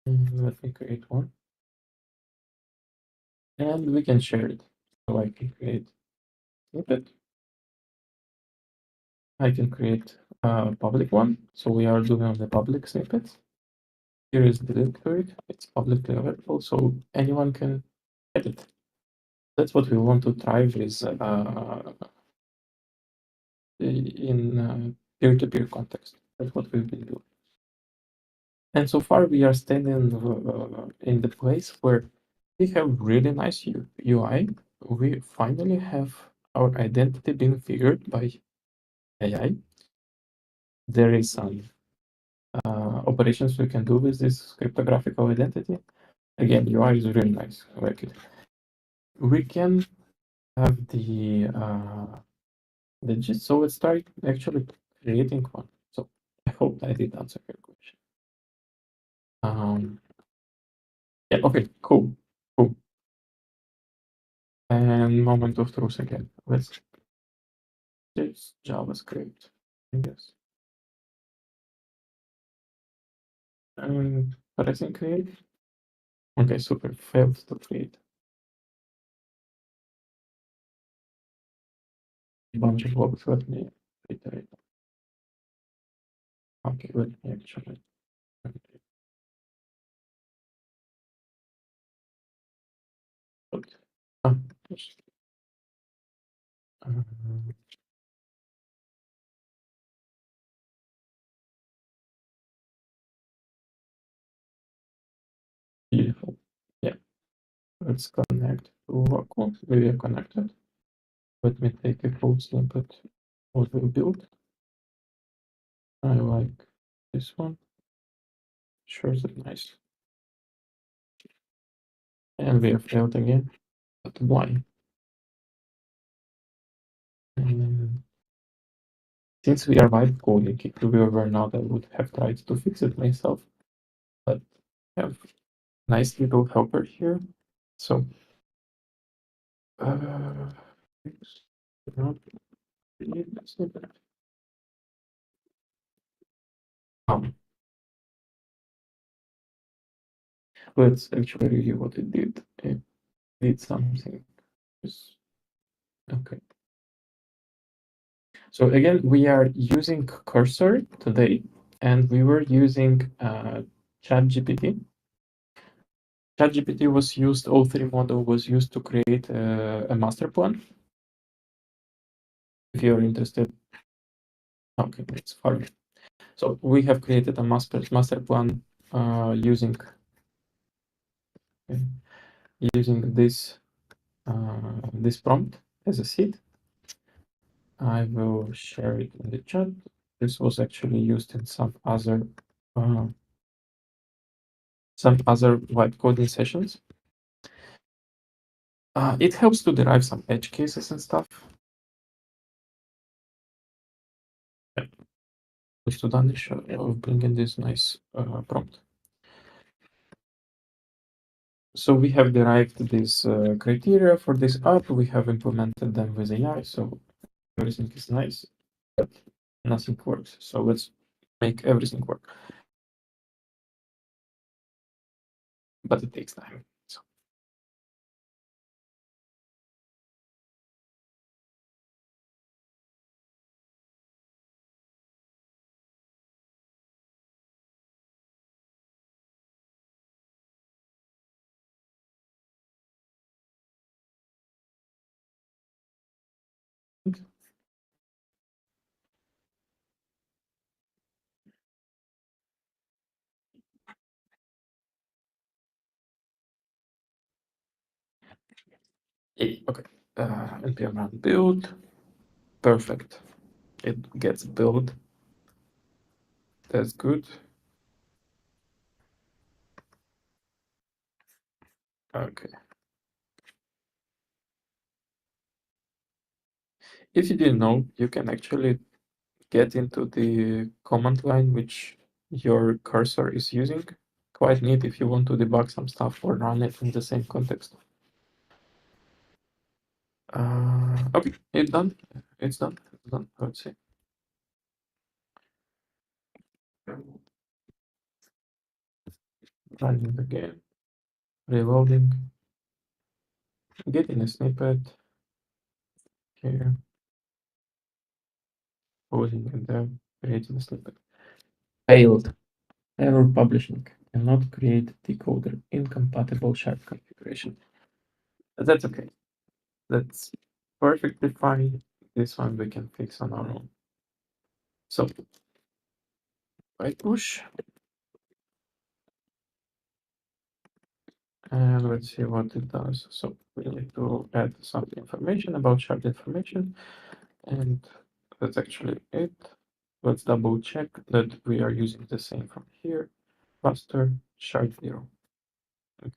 Let me create one, and we can share it. So I can create snippet. I can create a public one. So we are doing on the public snippets. Here is the link to it. It's publicly available, so anyone can edit. That's what we want to drive is in peer-to-peer context. That's what we've been doing. And so far, we are standing in the place where we have really nice UI. We finally have our identity being figured by AI. There is some operations we can do with this cryptographic identity. Again, UI is really nice. I like it. We can have the gist. So let's start actually creating one. So I hope I did answer your question. Yeah, okay, cool. And moment of truth again. Let's use JavaScript, I guess. And pressing create. Okay, super. Failed to create. Bunch of blocks. Let me iterate. Okay, let me actually. Ah, yes. Um, Beautiful. Yeah, let's connect to Waku. We are connected. Let me take a code snippet what we built. I like this one. Shows it nice. And we have failed again. But why? Since we are vibe coding, if we were not, I would have tried to fix it myself. But I have nice little helper here. So not really snippet. Let's actually review what it did. It did something. Okay. So again, we are using cursor today, and we were using ChatGPT. ChatGPT was used, O3 model was used to create a master plan. If you're interested. Okay, it's fine. So we have created a master plan using this this prompt as a seed. I will share it in the chat. This was actually used in some other white coding sessions. It helps to derive some edge cases and stuff. Yeah. To Danish of bringing this nice prompt. So we have derived this criteria for this app. We have implemented them with AI, so everything is nice, but nothing works. So let's make everything work. But it takes time. So. Okay, npm run build. Perfect. It gets built. That's good. Okay. If you didn't know, you can actually get into the command line which your cursor is using. Quite neat if you want to debug some stuff or run it in the same context. Okay, it's done. It's done. Let's see. Running again. Reloading. Getting a snippet. Here. Posing and then creating a snippet. Failed. Error publishing. Cannot create decoder. Incompatible shard configuration. That's okay. That's perfectly fine. This one we can fix on our own. So I push. And let's see what it does. So we need to add some information about shard information. And that's actually it. Let's double check that we are using the same from here. Cluster shard 0. Okay.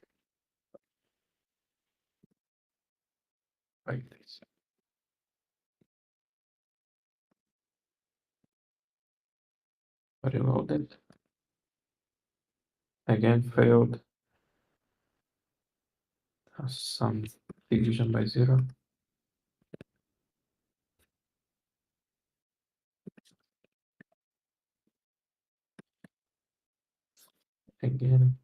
like this. Reloaded. Again failed. Some division by 0. Again.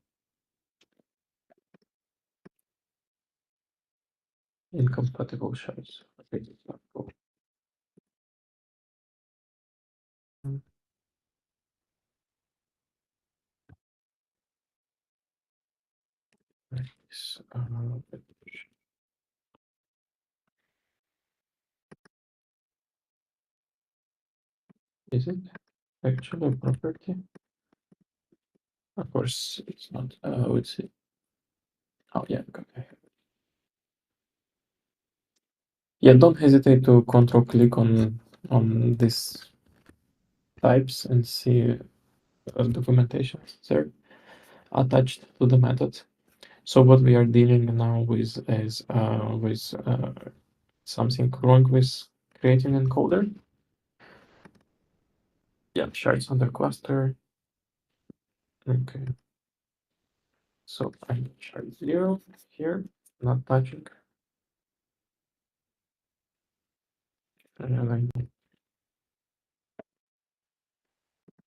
Incompatible shells. Okay, it's not cool. Nice. Is it actually a property? Of course, it's not. Let's see. Oh yeah, okay. Yeah, don't hesitate to control click on these types and see documentation there attached to the method. So what we are dealing now with is something wrong with creating encoder. Yeah, shards under cluster. Okay. So I shard 0 here, not touching. And I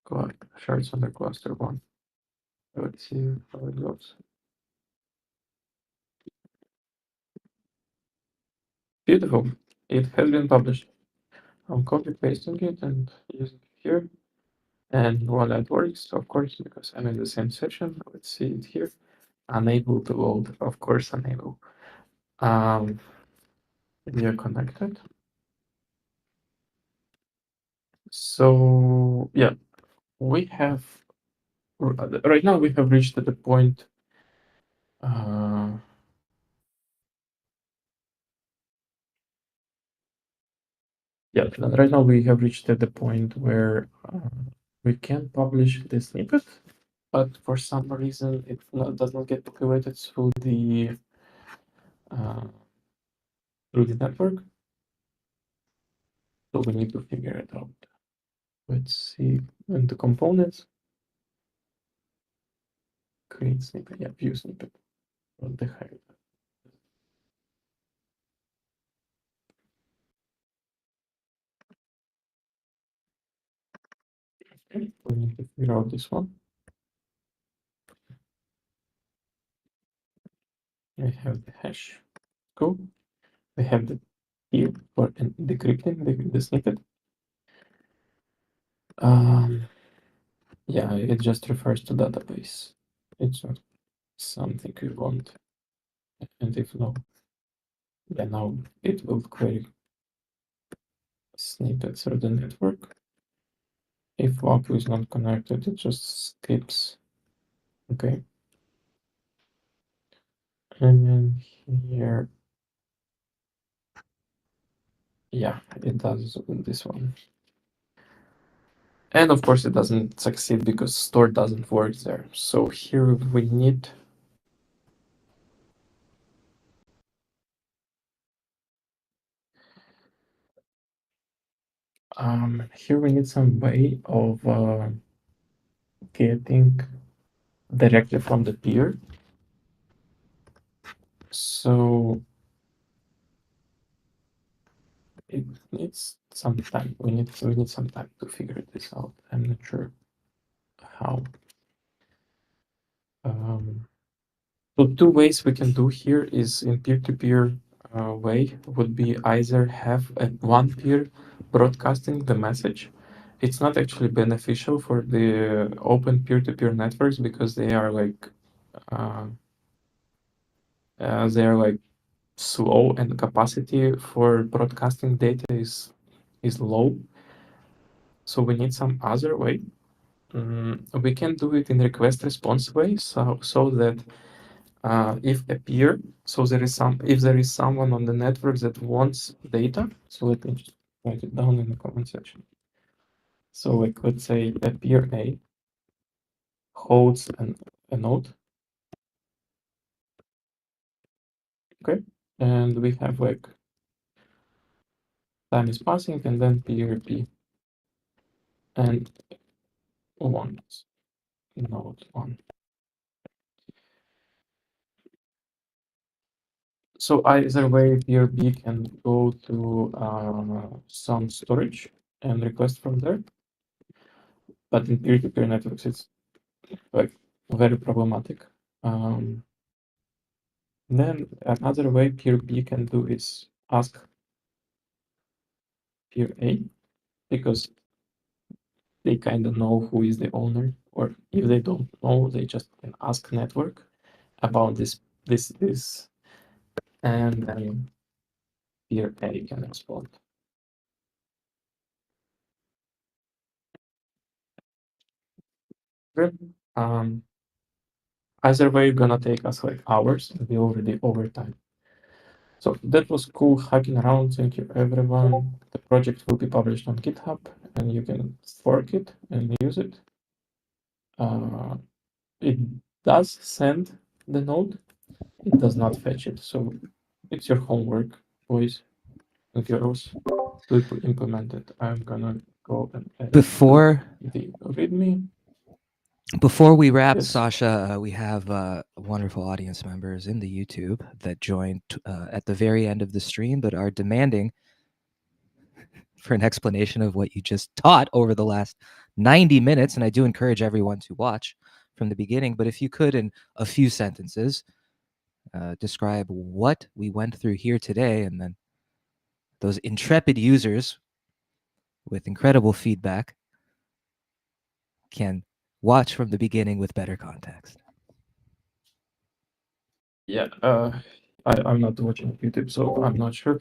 got shards under cluster 1. Let's see how it goes. Beautiful. It has been published. I'm copy pasting it and using it here. And voila, it works, of course, because I'm in the same session. Let's see it here. Unable to load, of course, unable. We are connected. So yeah, we have right now we have reached the point. Yeah, right now we have reached at the point where we can publish the snippet, but for some reason it does not get populated through the network. So we need to figure it out. Let's see in the components. Create snippet, yeah, view snippet. What the heck? Okay, we need to figure out this one. I have the hash. Cool. We have the key for decrypting the snippet. Yeah, it just refers to database. It's not something we want. And if no, yeah, now it will query snippet through the network. If Waku is not connected, it just skips. Okay. And then here, yeah, it does this one. And of course, it doesn't succeed because store doesn't work there. So here we need here we need some way of getting directly from the peer. So it needs some time. We need some time to figure this out. I'm not sure how. So two ways we can do here is in peer-to-peer way would be either have one peer broadcasting the message. It's not actually beneficial for the open peer-to-peer networks because they are like uh, slow and capacity for broadcasting data is low. So we need some other way. We can do it in request response way, so that if a peer, so if there is someone on the network that wants data, so let me just write it down in the comment section. So like let's say a peer A holds a node, okay, and we have like time is passing, and then PRP and one node one. So either way, PRP can go to some storage and request from there. But in peer-to-peer networks, it's like very problematic. Then another way peer B can do is ask peer A, because they kind of know who is the owner, or if they don't know, they just can ask network about this, and then peer A can respond. Good. Either way, gonna take us like hours, and we already over time. So that was cool hacking around. Thank you, everyone. The project will be published on GitHub, and you can fork it and use it. It does send the node. It does not fetch it. So it's your homework, boys and girls, to implement it. I'm gonna go and edit Before the README. Before we wrap, Yes. Sasha, we have wonderful audience members in the YouTube that joined at the very end of the stream, but are demanding for an explanation of what you just taught over the last 90 minutes. And I do encourage everyone to watch from the beginning. But if you could, in a few sentences, describe what we went through here today, and then those intrepid users with incredible feedback can watch from the beginning with better context. Yeah. I'm not watching YouTube, so I'm not sure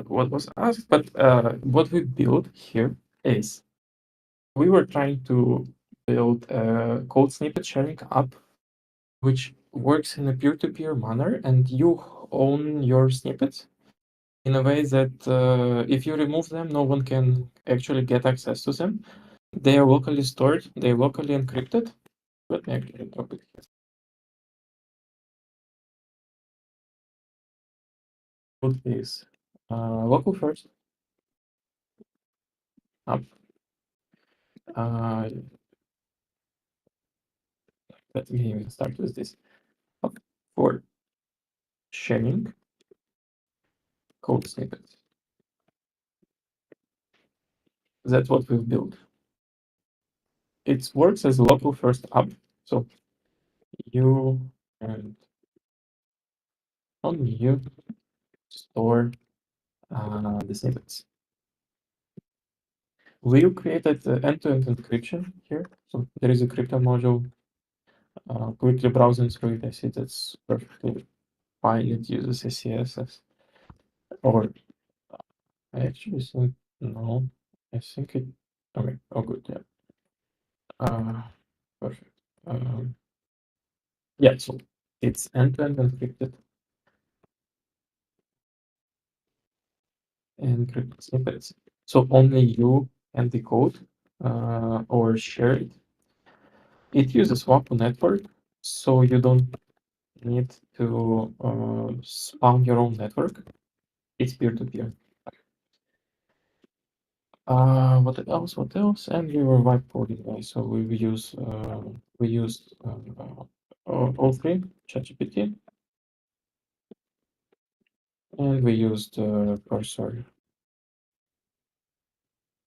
what was asked. But what we built here is we were trying to build a code snippet sharing app, which works in a peer-to-peer manner, and you own your snippets in a way that if you remove them, no one can actually get access to them. They are locally stored, they are locally encrypted. Let me actually drop it here. Code is local first. Up. Let me even start with this. Up for sharing code snippets. That's what we've built. It works as a local first app. So you and on you store the snippets. We created the end-to-end encryption here. So there is a crypto module. Quickly browsing through it, I see that's perfectly fine. It uses ACSS. Or I actually think no. I think it. Okay. Oh, good. Yeah. Perfect. Yeah. So it's end-to-end encrypted. Encrypted snippets. So only you can decode or share it. It uses Waku network, so you don't need to spawn your own network. It's peer-to-peer. What else? What else? And we were vibe coding, right? So we used O3 ChatGPT, and we used cursor,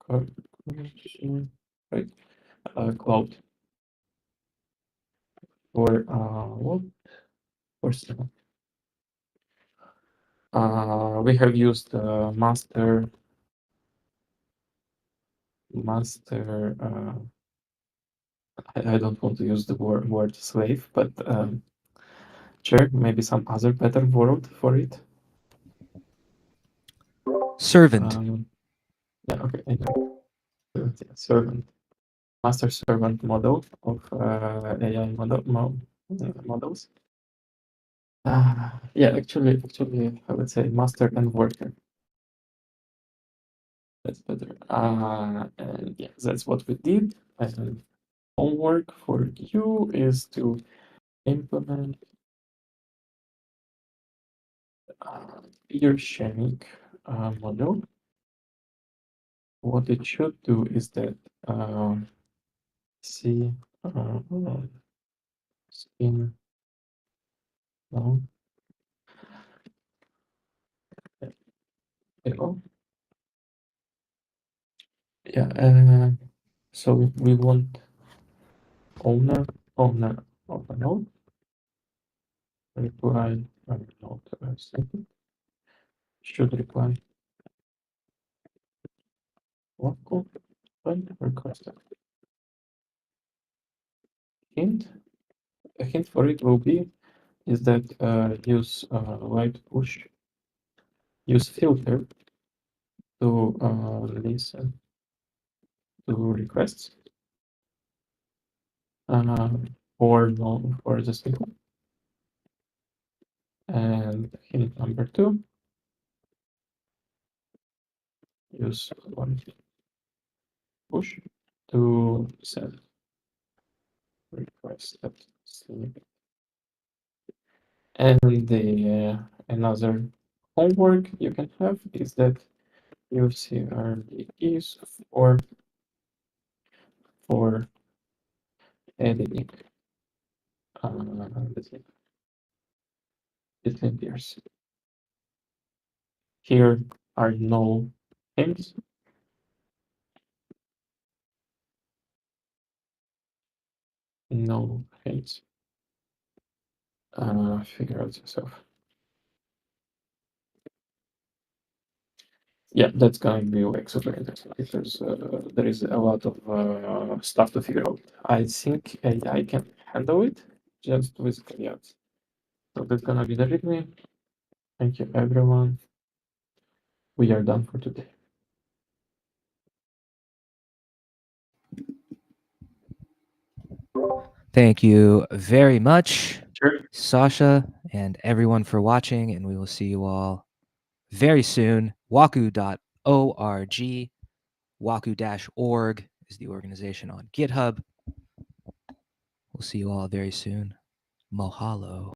right? Cloud for what? For seven. We have used master. I don't want to use the word slave, but sure, maybe some other better word for it. Servant. Yeah, okay. Servant. Master servant model of AI models. Yeah, actually, I would say master and worker. That's better. And yeah, that's what we did. And homework for you is to implement peer sharing model what it should do is that see skin no below. Yeah, so we want owner of a node reply node second should reply Waku when requested. Hint a hint for it will be is that use light push use filter to listen to requests or no for the signal. And hint number 2, use one push to send requested snippet. And the another homework you can have is that use CRDs for editing between peers. Here are no hints. No hints. Figure out yourself. Yeah, that's going to be like super interesting because there is a lot of stuff to figure out. I think AI can handle it just with caveats. So that's gonna be the readme. Thank you, everyone. We are done for today. Thank you very much, Sure. Sasha, and everyone for watching, and we will see you all very soon. Waku.org, Waku-org is the organization on GitHub. We'll see you all very soon. Mahalo.